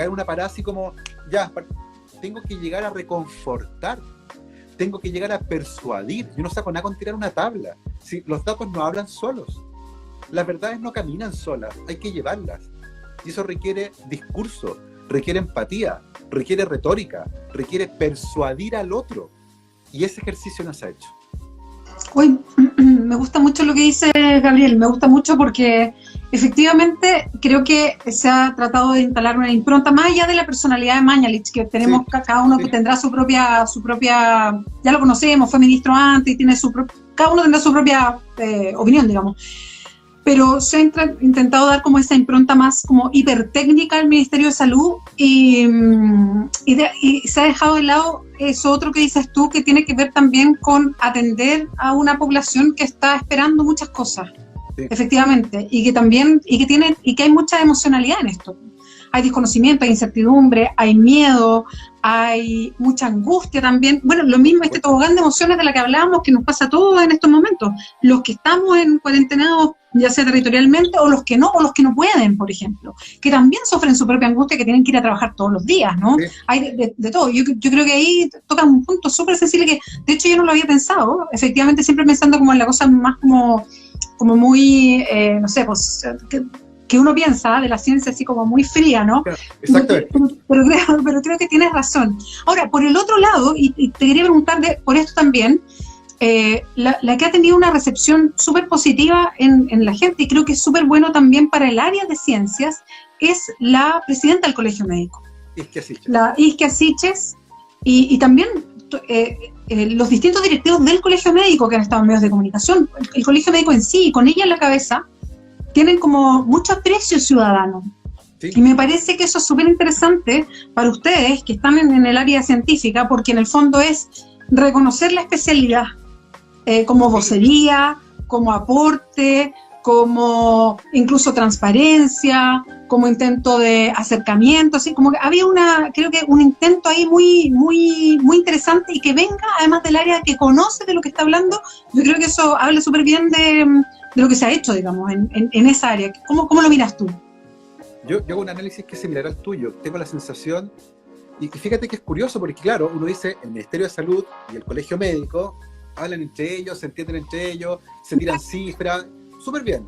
a una parada así como, ya, tengo que llegar a reconfortar. Tengo que llegar a persuadir. Yo no saco nada con tirar una tabla. Si los datos no hablan solos. Las verdades no caminan solas. Hay que llevarlas. Y eso requiere discurso, requiere empatía, requiere retórica, requiere persuadir al otro. Y ese ejercicio no se ha hecho. Uy, me gusta mucho lo que dice Gabriel. Me gusta mucho porque efectivamente creo que se ha tratado de instalar una impronta más allá de la personalidad de Mañalich, que tenemos cada uno que tendrá su propia, ya lo conocemos, fue ministro antes y tiene cada uno tendrá su propia opinión, digamos. Pero se ha intentado dar como esa impronta más como hipertécnica al Ministerio de Salud y se ha dejado de lado eso otro que dices tú, que tiene que ver también con atender a una población que está esperando muchas cosas. Sí. Efectivamente, y que hay mucha emocionalidad en esto. Hay desconocimiento, hay incertidumbre, hay miedo, hay mucha angustia también. Bueno, lo mismo, este tobogán de emociones de la que hablábamos, que nos pasa a todos en estos momentos. Los que estamos en cuarentenados, ya sea territorialmente, o los que no pueden, por ejemplo, que también sufren su propia angustia, que tienen que ir a trabajar todos los días, ¿no? Sí. Hay de todo. Yo creo que ahí toca un punto súper sensible que, de hecho, yo no lo había pensado. Efectivamente, siempre pensando como en la cosa más como muy, no sé, pues, que uno piensa de la ciencia así como muy fría, ¿no? Exactamente. Pero creo que tienes razón. Ahora, por el otro lado, y te quería preguntar por esto también, la que ha tenido una recepción súper positiva en la gente, y creo que es súper bueno también para el área de ciencias, es la presidenta del Colegio Médico. La Isquia Siches, y también los distintos directivos del Colegio Médico que han estado en medios de comunicación, el Colegio Médico en sí, y con ella en la cabeza, tienen como mucho aprecio ciudadano. Sí. Y me parece que eso es súper interesante para ustedes que están en el área científica, porque en el fondo es reconocer la especialidad como vocería, como aporte, como incluso transparencia, como intento de acercamiento, así como que había creo que un intento ahí muy, muy, muy interesante, y que venga además del área que conoce de lo que está hablando. Yo creo que eso habla súper bien de lo que se ha hecho, digamos, en esa área. ¿Cómo lo miras tú? Yo hago un análisis que es similar al tuyo. Tengo la sensación, y fíjate que es curioso, porque claro, uno dice, el Ministerio de Salud y el Colegio Médico hablan entre ellos, se entienden entre ellos, se tiran cifras, súper bien.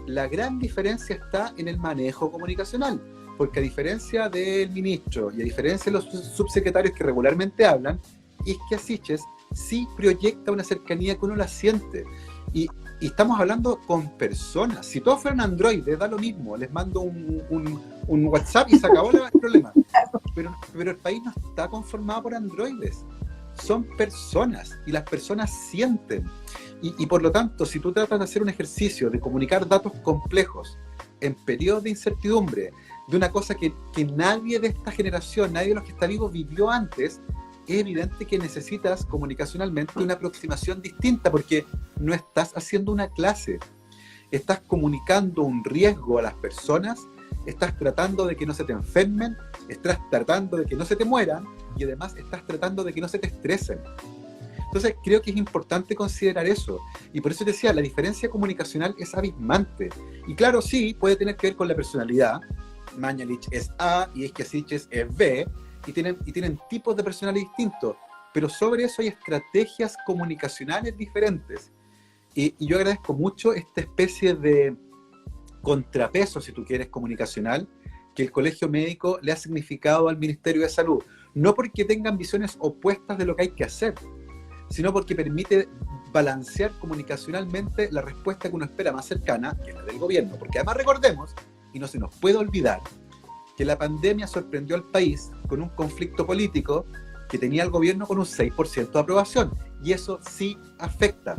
La gran diferencia está en el manejo comunicacional, porque a diferencia del ministro y a diferencia de los subsecretarios que regularmente hablan, Isquia Siches sí proyecta una cercanía que uno la siente. Y estamos hablando con personas. Si todos fueran androides, da lo mismo. Les mando un WhatsApp y se acabó el problema. pero el país no está conformado por androides. Son personas y las personas sienten. Y por lo tanto, si tú tratas de hacer un ejercicio de comunicar datos complejos en periodos de incertidumbre, de una cosa que nadie de esta generación, nadie de los que está vivo vivió antes, es evidente que necesitas comunicacionalmente una aproximación distinta, porque no estás haciendo una clase, estás comunicando un riesgo a las personas, estás tratando de que no se te enfermen, estás tratando de que no se te mueran, y además estás tratando de que no se te estresen. Entonces creo que es importante considerar eso, y por eso te decía, la diferencia comunicacional es abismante, y claro, sí, puede tener que ver con la personalidad. Mañalich es A y Esquiasiches es B, y tienen tipos de personalidad distintos, pero sobre eso hay estrategias comunicacionales diferentes, y yo agradezco mucho esta especie de contrapeso, si tú quieres, comunicacional, que el Colegio Médico le ha significado al Ministerio de Salud, no porque tengan visiones opuestas de lo que hay que hacer, sino porque permite balancear comunicacionalmente la respuesta que uno espera más cercana, que es la del gobierno, porque además recordemos, y no se nos puede olvidar, que la pandemia sorprendió al país con un conflicto político que tenía el gobierno con un 6% de aprobación, y eso sí afecta.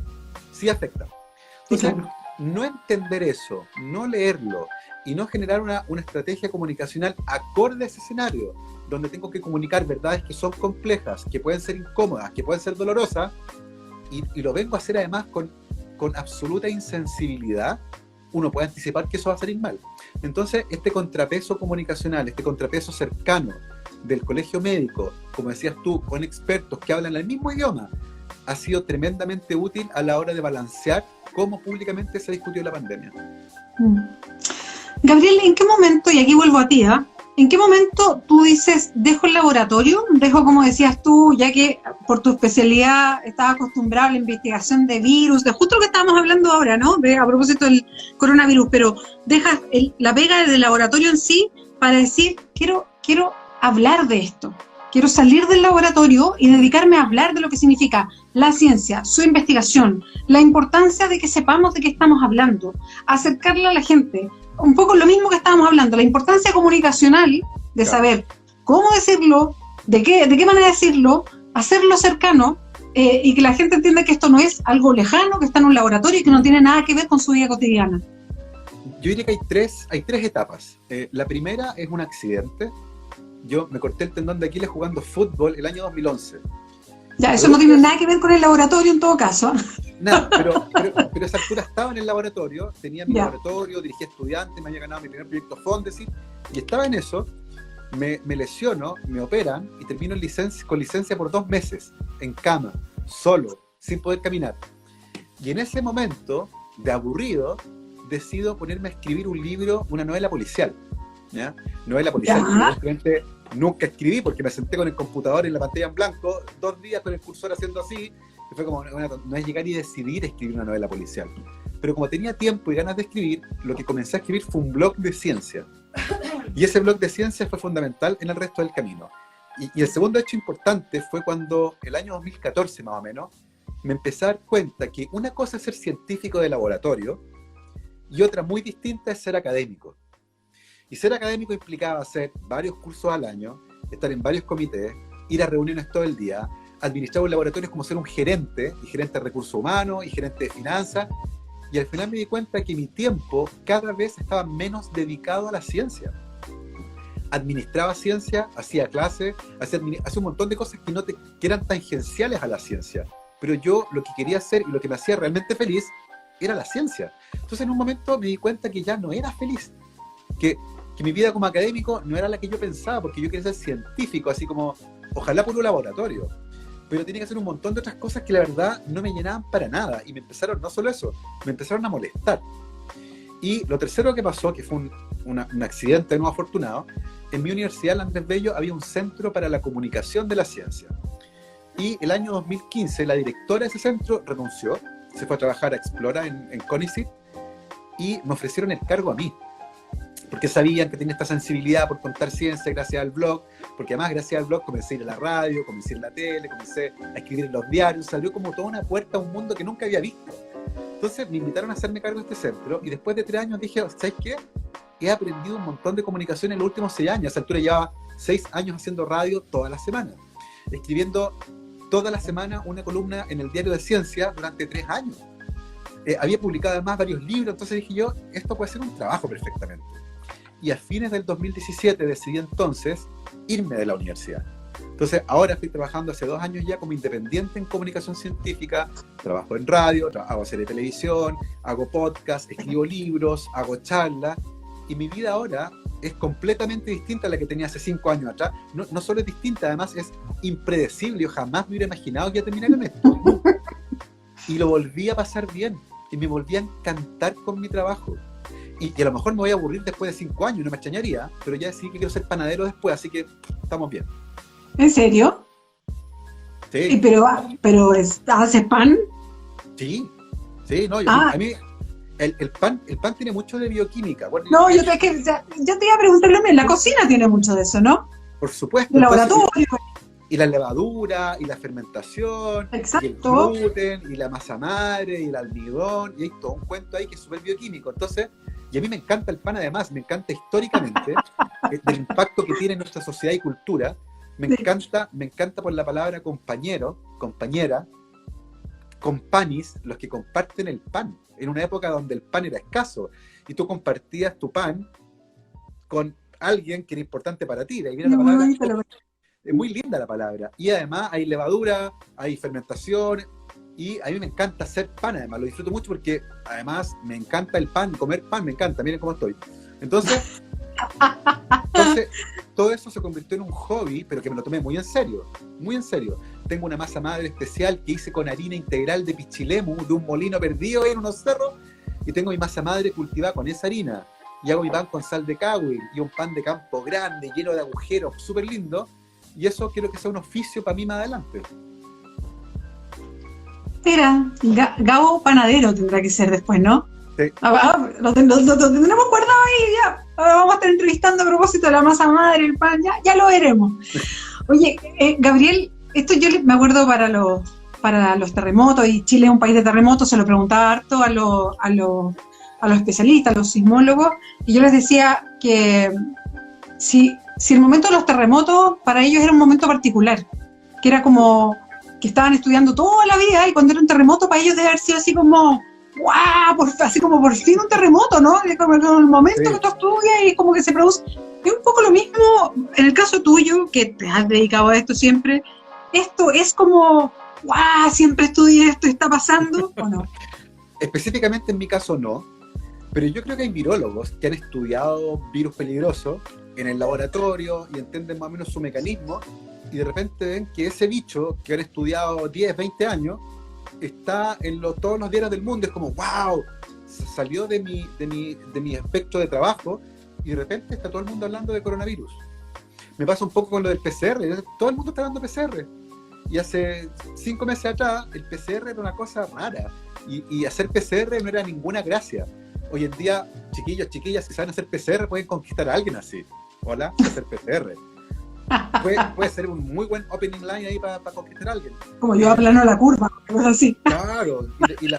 Entonces, no entender eso, no leerlo, y no generar una estrategia comunicacional acorde a ese escenario, donde tengo que comunicar verdades que son complejas, que pueden ser incómodas, que pueden ser dolorosas, y lo vengo a hacer además con absoluta insensibilidad, uno puede anticipar que eso va a salir mal. Entonces, este contrapeso comunicacional, este contrapeso cercano del Colegio Médico, como decías tú, con expertos que hablan el mismo idioma, ha sido tremendamente útil a la hora de balancear cómo públicamente se discutió la pandemia. Gabriel, ¿en qué momento, y aquí vuelvo a ti, ¿en qué momento tú dices, dejo el laboratorio, dejo, como decías tú, ya que por tu especialidad estás acostumbrado a la investigación de virus, de justo lo que estábamos hablando ahora, ¿no? A propósito del coronavirus, pero dejas la pega del laboratorio en sí para decir, quiero hablar de esto, quiero salir del laboratorio y dedicarme a hablar de lo que significa la ciencia, su investigación, la importancia de que sepamos de qué estamos hablando, acercarle a la gente, un poco lo mismo que estábamos hablando, la importancia comunicacional de saber cómo decirlo, de qué manera decirlo, hacerlo cercano, y que la gente entienda que esto no es algo lejano, que está en un laboratorio y que no tiene nada que ver con su vida cotidiana. Yo diría que hay tres etapas. La primera es un accidente. Yo me corté el tendón de Aquiles jugando fútbol el año 2011. Ya, eso no tiene nada que ver con el laboratorio en todo caso. Nada, pero a esa altura estaba en el laboratorio, tenía mi laboratorio, dirigía estudiantes, me había ganado mi primer proyecto Fondesit, y estaba en eso, me lesiono, me operan, y termino con licencia por 2 meses, en cama, solo, sin poder caminar. Y en ese momento, de aburrido, decido ponerme a escribir un libro, una novela policial. ¿Ya? Novela policial, que nunca escribí porque me senté con el computador en la pantalla en blanco 2 días con el cursor haciendo así, y fue como, no es llegar y decidir escribir una novela policial, pero como tenía tiempo y ganas de escribir, lo que comencé a escribir fue un blog de ciencia, y ese blog de ciencia fue fundamental en el resto del camino. Y el segundo hecho importante fue cuando el año 2014 más o menos me empecé a dar cuenta que una cosa es ser científico de laboratorio y otra muy distinta es ser académico. Y ser académico implicaba hacer varios cursos al año, estar en varios comités, ir a reuniones todo el día, administrar un laboratorio es como ser un gerente, y gerente de recursos humanos, y gerente de finanzas, y al final me di cuenta que mi tiempo cada vez estaba menos dedicado a la ciencia. Administraba ciencia, hacía clases, hacía un montón de cosas que eran tangenciales a la ciencia, pero yo lo que quería hacer y lo que me hacía realmente feliz era la ciencia. Entonces en un momento me di cuenta que ya no era feliz, que mi vida como académico no era la que yo pensaba, porque yo quería ser científico, así como, ojalá por un laboratorio, pero tenía que hacer un montón de otras cosas que la verdad no me llenaban para nada, y me empezaron, no solo eso, me empezaron a molestar. Y lo tercero que pasó, que fue un accidente no afortunado, en mi universidad, en Andrés Bello, había un centro para la comunicación de la ciencia, y el año 2015 la directora de ese centro renunció, se fue a trabajar a Explora en CONICET, y me ofrecieron el cargo a mí, porque sabían que tenía esta sensibilidad por contar ciencia gracias al blog, porque además gracias al blog comencé a ir a la radio, comencé a ir a la tele, comencé a escribir en los diarios, salió como toda una puerta a un mundo que nunca había visto. Entonces me invitaron a hacerme cargo de este centro, y después de 3 años dije, ¿sabes qué? He aprendido un montón de comunicación en los últimos 6 años, a esa altura llevaba 6 años haciendo radio toda la semana, escribiendo toda la semana una columna en el Diario de Ciencia durante 3 años. Había publicado además varios libros, entonces dije yo, esto puede ser un trabajo perfectamente. Y a fines del 2017 decidí entonces irme de la universidad. Entonces ahora estoy trabajando hace 2 años ya como independiente en comunicación científica, trabajo en radio, hago serie de televisión, hago podcast, escribo libros, hago charlas, y mi vida ahora es completamente distinta a la que tenía hace 5 años atrás. No solo es distinta, además es impredecible. Yo jamás me hubiera imaginado que iba a terminar en esto. Y lo volví a pasar bien, y me volví a encantar con mi trabajo. Y a lo mejor me voy a aburrir después de 5 años, no me extrañaría, pero ya decidí que quiero ser panadero después, así que estamos bien. ¿En serio? Sí. Pero ¿hace pan? Sí, no, a mí el pan tiene mucho de bioquímica. Bueno, no, yo te iba a preguntar lo mismo, la cocina tiene mucho de eso, ¿no? Por supuesto. El laboratorio. Y la levadura, y la fermentación, exacto, y el gluten, y la masa madre, y el almidón, y hay todo un cuento ahí que es súper bioquímico. Entonces, y a mí me encanta el pan además, me encanta históricamente el impacto que tiene en nuestra sociedad y cultura. Me encanta por la palabra compañero, compañera, companis, los que comparten el pan, en una época donde el pan era escaso, y tú compartías tu pan con alguien que era importante para ti. De ahí viene la palabra. Es muy linda la palabra. Y además hay levadura, hay fermentación, y a mí me encanta hacer pan, además, lo disfruto mucho porque además me encanta el pan, comer pan, me encanta, miren cómo estoy. Entonces, todo eso se convirtió en un hobby, pero que me lo tomé muy en serio, muy en serio. Tengo una masa madre especial que hice con harina integral de pichilemu, de un molino perdido en unos cerros, y tengo mi masa madre cultivada con esa harina, y hago mi pan con sal de cahuil, y un pan de campo grande, lleno de agujeros, súper lindo, y eso quiero que sea un oficio para mí más adelante. Mira, Gabo panadero tendrá que ser después, ¿no? Sí. Lo tendremos guardado ahí ya. Ahora vamos a estar entrevistando a propósito de la masa madre, el pan, ya lo veremos. Oye, Gabriel, esto yo me acuerdo para los terremotos, y Chile es un país de terremotos, se lo preguntaba harto a los especialistas, a los sismólogos, y yo les decía que si el momento de los terremotos para ellos era un momento particular, que era como que estaban estudiando toda la vida, y cuando era un terremoto para ellos debe haber sido así como ¡guau! Así como por fin un terremoto, ¿no? Como el momento que tú estudias y como que se produce. Es un poco lo mismo en el caso tuyo, que te has dedicado a esto siempre. Esto es como ¡guau! Siempre estudié esto, ¿está pasando o no? Específicamente en mi caso no, pero yo creo que hay virólogos que han estudiado virus peligrosos en el laboratorio y entienden más o menos su mecanismo, y de repente ven que ese bicho que han estudiado 10, 20 años está en todos los diarios del mundo. Es como ¡wow! Salió de mi espectro de trabajo, y de repente está todo el mundo hablando de coronavirus. Me pasa un poco con lo del PCR, todo el mundo está hablando de PCR, y hace 5 meses atrás el PCR era una cosa rara, y hacer PCR no era ninguna gracia. Hoy en día, chiquillos, chiquillas, si saben hacer PCR pueden conquistar a alguien así. Hola, hacer PCR. Puede ser un muy buen opening line ahí para conquistar a alguien. Como yo aplano la curva, cosas así. Claro, y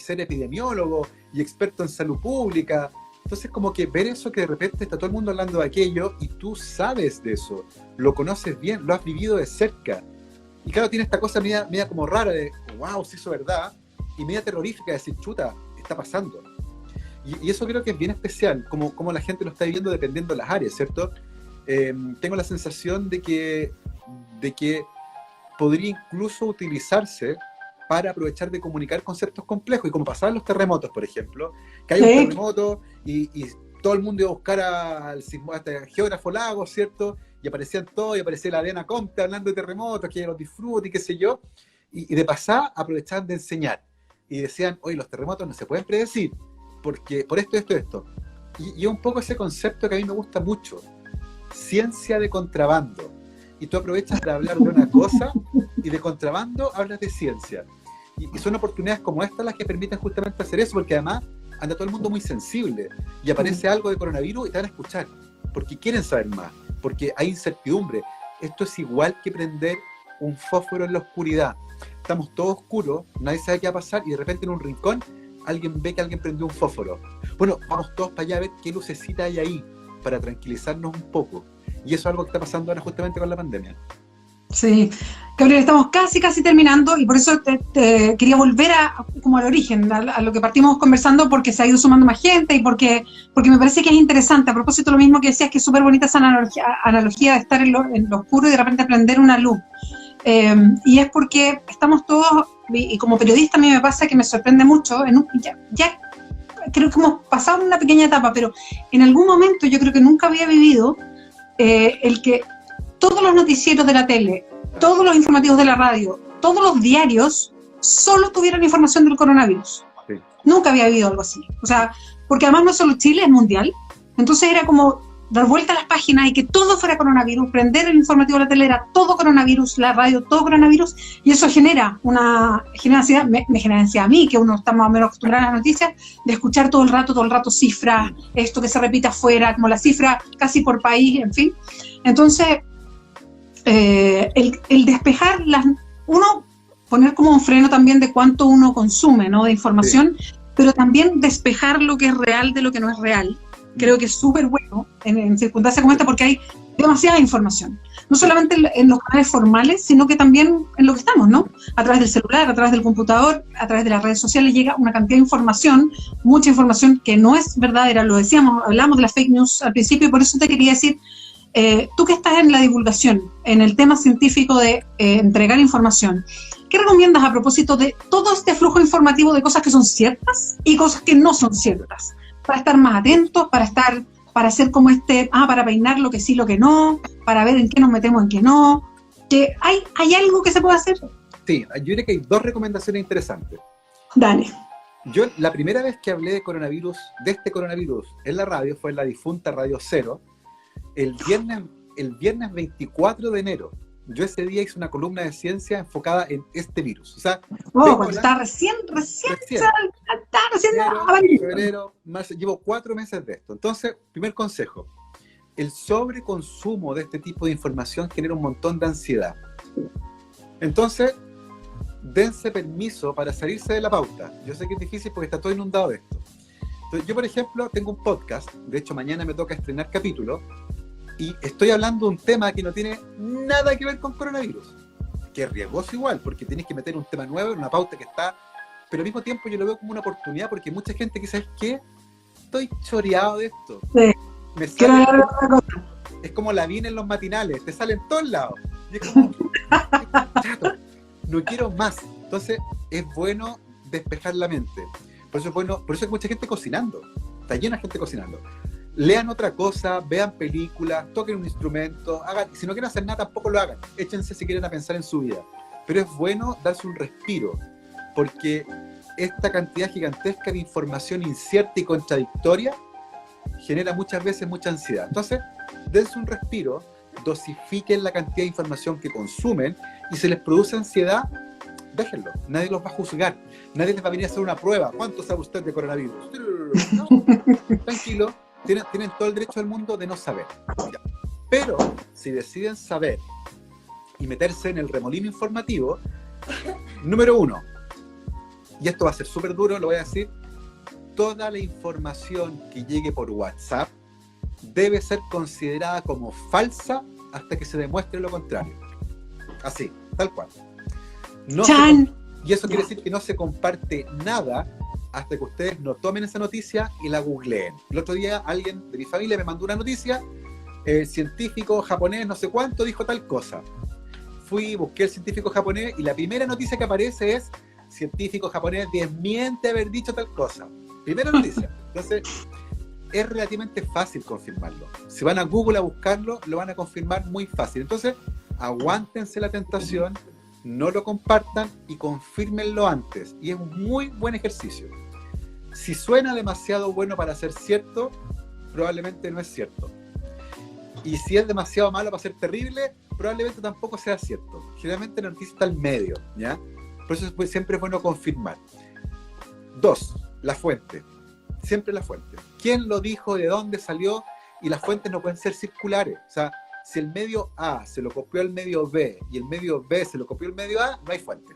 ser epidemiólogo y experto en salud pública. Entonces, como que ver eso, que de repente está todo el mundo hablando de aquello y tú sabes de eso, lo conoces bien, lo has vivido de cerca. Y claro, tiene esta cosa media como rara de wow, se hizo verdad, y media terrorífica de decir, chuta, está pasando. Y eso creo que es bien especial, como la gente lo está viviendo dependiendo de las áreas, ¿cierto? Tengo la sensación de que podría incluso utilizarse para aprovechar de comunicar conceptos complejos, y como pasaba en los terremotos, por ejemplo, que hay un terremoto y todo el mundo iba a buscar al geógrafo Lago, ¿cierto? Y aparecían todos, y aparecía la Adriana Comte hablando de terremotos, que ella los disfruta y qué sé yo, y de pasar aprovechaban de enseñar, y decían, oye, los terremotos no se pueden predecir, porque por esto, y un poco ese concepto que a mí me gusta mucho, ciencia de contrabando, y tú aprovechas de hablar de una cosa, y de contrabando hablas de ciencia, y son oportunidades como estas las que permiten justamente hacer eso, porque además anda todo el mundo muy sensible, y aparece algo de coronavirus y te van a escuchar, porque quieren saber más, porque hay incertidumbre. Esto es igual que prender un fósforo en la oscuridad. Estamos todos oscuros, nadie sabe qué va a pasar, y de repente en un rincón alguien ve que alguien prendió un fósforo. Bueno, vamos todos para allá a ver qué lucecita hay ahí, para tranquilizarnos un poco. Y eso es algo que está pasando ahora justamente con la pandemia. Sí, Gabriel, estamos casi terminando y por eso te quería volver como al origen, a lo que partimos conversando, porque se ha ido sumando más gente y porque me parece que es interesante. A propósito, lo mismo que decías, que es súper bonita esa analogía de estar en lo oscuro y de repente prender una luz. Y es porque estamos todos, y como periodista a mí me pasa que me sorprende mucho, ya creo que hemos pasado una pequeña etapa, pero en algún momento yo creo que nunca había vivido el que todos los noticieros de la tele, todos los informativos de la radio, todos los diarios solo tuvieran información del coronavirus. Sí. Nunca había habido algo así. O sea, porque además no es solo Chile, es mundial. Entonces era como dar vuelta a las páginas y que todo fuera coronavirus, prender el informativo de la tele era todo coronavirus, la radio todo coronavirus, y eso genera ansiedad, me genera ansiedad a mí, que uno está más o menos acostumbrado a las noticias, de escuchar todo el rato cifras, esto que se repite afuera, como la cifra casi por país, en fin. Entonces, el despejar uno poner como un freno también de cuánto uno consume, ¿no?, de información, sí, pero también despejar lo que es real de lo que no es real. Creo que es súper bueno en circunstancias como esta, porque hay demasiada información, no solamente en los canales formales, sino que también en lo que estamos, ¿no? A través del celular, a través del computador, a través de las redes sociales llega una cantidad de información, mucha información que no es verdadera. Lo decíamos, hablamos de las fake news al principio, y por eso te quería decir, tú que estás en la divulgación, en el tema científico de entregar información, ¿qué recomiendas a propósito de todo este flujo informativo de cosas que son ciertas y cosas que no son ciertas? Para estar más atentos, para hacer como para peinar lo que sí, lo que no, para ver en qué nos metemos, en qué no. ¿Que hay algo que se puede hacer? Sí, yo diría que hay dos recomendaciones interesantes. Dale. Yo, la primera vez que hablé de este coronavirus en la radio, fue en la difunta Radio Cero, el viernes 24 de enero. Yo ese día hice una columna de ciencia enfocada en este virus. O sea, cuando está recién febrero, marzo, llevo 4 meses de esto. Entonces, primer consejo, el sobreconsumo de este tipo de información genera un montón de ansiedad. Entonces, dense permiso para salirse de la pauta. Yo sé que es difícil porque está todo inundado de esto. Entonces, yo, por ejemplo, tengo un podcast, de hecho mañana me toca estrenar capítulo, y estoy hablando de un tema que no tiene nada que ver con coronavirus, que es riesgoso igual, porque tienes que meter un tema nuevo en una pauta que está, pero al mismo tiempo yo lo veo como una oportunidad, porque mucha gente que, ¿sabes qué? Estoy choreado de esto. Sí. Es como la vina en los matinales, te sale en todos lados. Y es como, chato, no quiero más. Entonces, es bueno despejar la mente. Por eso es bueno, por eso hay mucha gente cocinando. Está llena de gente cocinando. Lean otra cosa, vean películas, toquen un instrumento, si no quieren hacer nada tampoco lo hagan, échense si quieren a pensar en su vida, pero es bueno darse un respiro, porque esta cantidad gigantesca de información incierta y contradictoria genera muchas veces mucha ansiedad. Entonces, dense un respiro, dosifiquen la cantidad de información que consumen, y si les produce ansiedad, déjenlo, nadie los va a juzgar, nadie les va a venir a hacer una prueba. ¿Cuánto sabe usted de coronavirus? No, tranquilo. Tienen todo el derecho del mundo de no saber. Ya. Pero si deciden saber y meterse en el remolino informativo, número 1, y esto va a ser súper duro, lo voy a decir, toda la información que llegue por WhatsApp debe ser considerada como falsa hasta que se demuestre lo contrario. Así, tal cual. Y eso quiere decir que no se comparte nada hasta que ustedes no tomen esa noticia y la googleen. El otro día alguien de mi familia me mandó una noticia, científico japonés no sé cuánto dijo tal cosa. Fui, busqué el científico japonés y la primera noticia que aparece es científico japonés desmiente haber dicho tal cosa. Primera noticia. Entonces, es relativamente fácil confirmarlo. Si van a Google a buscarlo, lo van a confirmar muy fácil. Entonces, aguántense la tentación, no lo compartan y confírmenlo antes. Y es un muy buen ejercicio. Si suena demasiado bueno para ser cierto, probablemente no es cierto. Y si es demasiado malo para ser terrible, probablemente tampoco sea cierto. Generalmente la noticia está al medio, ¿ya? Por eso siempre es bueno confirmar. 2, la fuente. Siempre la fuente. ¿Quién lo dijo? ¿De dónde salió? Y las fuentes no pueden ser circulares. O sea, si el medio A se lo copió al medio B y el medio B se lo copió al medio A, no hay fuente.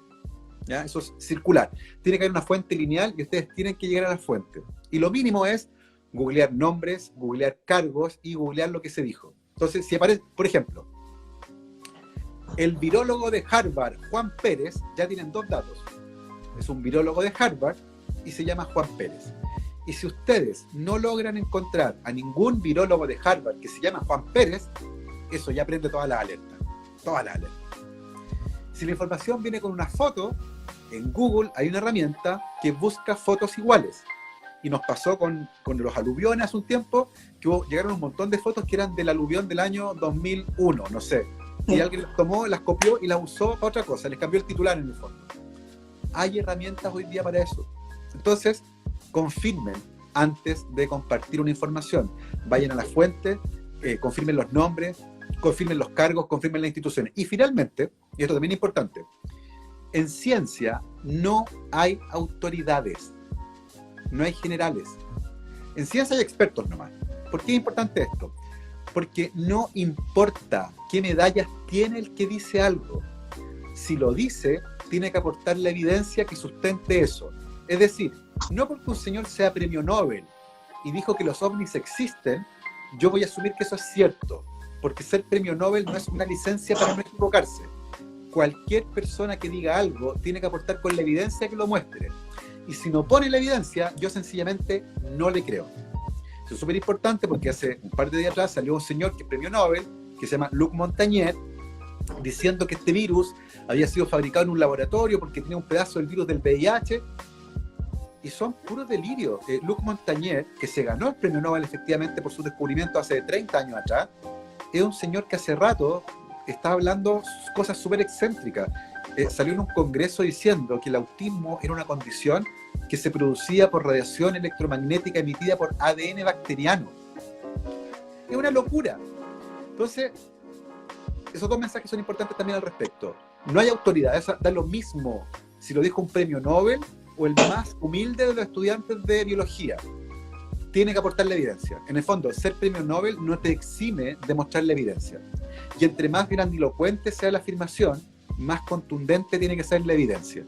¿Ya? Eso es circular. Tiene que haber una fuente lineal y ustedes tienen que llegar a la fuente. Y lo mínimo es googlear nombres, googlear cargos y googlear lo que se dijo. Entonces, si aparece, por ejemplo, el virólogo de Harvard, Juan Pérez, ya tienen 2 datos. Es un virólogo de Harvard y se llama Juan Pérez. Y si ustedes no logran encontrar a ningún virólogo de Harvard que se llama Juan Pérez, eso ya prende todas las alertas. Todas las alertas. Si la información viene con una foto, en Google hay una herramienta que busca fotos iguales. Y nos pasó con los aluviones hace un tiempo, que llegaron un montón de fotos que eran del aluvión del año 2001, no sé. Y alguien las tomó, las copió y las usó para otra cosa, les cambió el titular en el fondo. Hay herramientas hoy día para eso. Entonces, confirmen antes de compartir una información. Vayan a la fuente, confirmen los nombres, confirmen los cargos, confirmen las instituciones. Y finalmente, y esto también es importante, en ciencia no hay autoridades, no hay generales. En ciencia hay expertos nomás. ¿Por qué es importante esto? Porque no importa qué medallas tiene el que dice algo. Si lo dice, tiene que aportar la evidencia que sustente eso. Es decir, no porque un señor sea premio Nobel y dijo que los ovnis existen, yo voy a asumir que eso es cierto, porque ser premio Nobel no es una licencia para no equivocarse. Cualquier persona que diga algo tiene que aportar con la evidencia que lo muestre. Y si no pone la evidencia, yo sencillamente no le creo. Eso es súper importante porque hace un par de días atrás salió un señor que es premio Nobel, que se llama Luc Montagnier, diciendo que este virus había sido fabricado en un laboratorio porque tenía un pedazo del virus del VIH. Y son puros delirios. Luc Montagnier, que se ganó el premio Nobel efectivamente por su descubrimiento hace 30 años atrás, es un señor que hace rato está hablando cosas súper excéntricas. Salió en un congreso diciendo que el autismo era una condición que se producía por radiación electromagnética emitida por ADN bacteriano. Es una locura. Entonces, esos 2 mensajes son importantes también al respecto. No hay autoridad, da lo mismo si lo dijo un premio Nobel o el más humilde de los estudiantes de biología. Tiene que aportar la evidencia. En el fondo, ser premio Nobel no te exime de mostrar la evidencia. Y entre más grandilocuente sea la afirmación, más contundente tiene que ser la evidencia.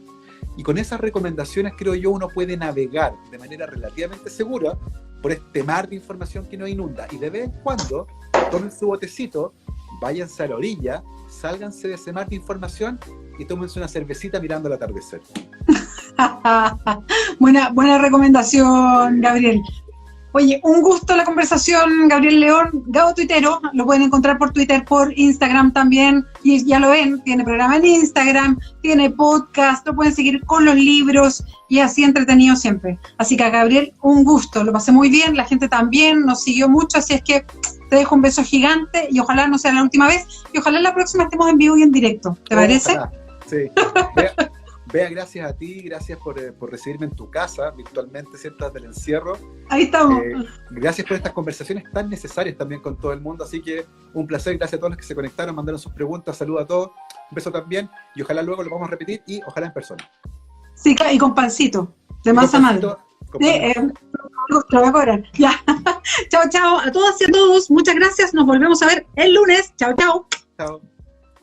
Y con esas recomendaciones, creo yo, uno puede navegar de manera relativamente segura por este mar de información que nos inunda. Y de vez en cuando, tomen su botecito, váyanse a la orilla, sálganse de ese mar de información y tómense una cervecita mirando el atardecer. Buena recomendación, Gabriel. Oye, un gusto la conversación, Gabriel León, Gabo Tuitero, lo pueden encontrar por Twitter, por Instagram también, y ya lo ven, tiene programa en Instagram, tiene podcast, lo pueden seguir con los libros, y así entretenido siempre. Así que a Gabriel, un gusto, lo pasé muy bien, la gente también nos siguió mucho, así es que te dejo un beso gigante, y ojalá no sea la última vez, y ojalá la próxima estemos en vivo y en directo, ¿te parece? Sí. Bea, gracias a ti, gracias por recibirme en tu casa, virtualmente, ¿cierto?, del encierro. Ahí estamos. Gracias por estas conversaciones tan necesarias también con todo el mundo, así que un placer, gracias a todos los que se conectaron, mandaron sus preguntas, saludos a todos, un beso también, y ojalá luego lo vamos a repetir, y ojalá en persona. Sí, y con pancito, de masa madre. Ya. Chao, chao a todas y a todos, muchas gracias, nos volvemos a ver el lunes, chao, chao. Chao.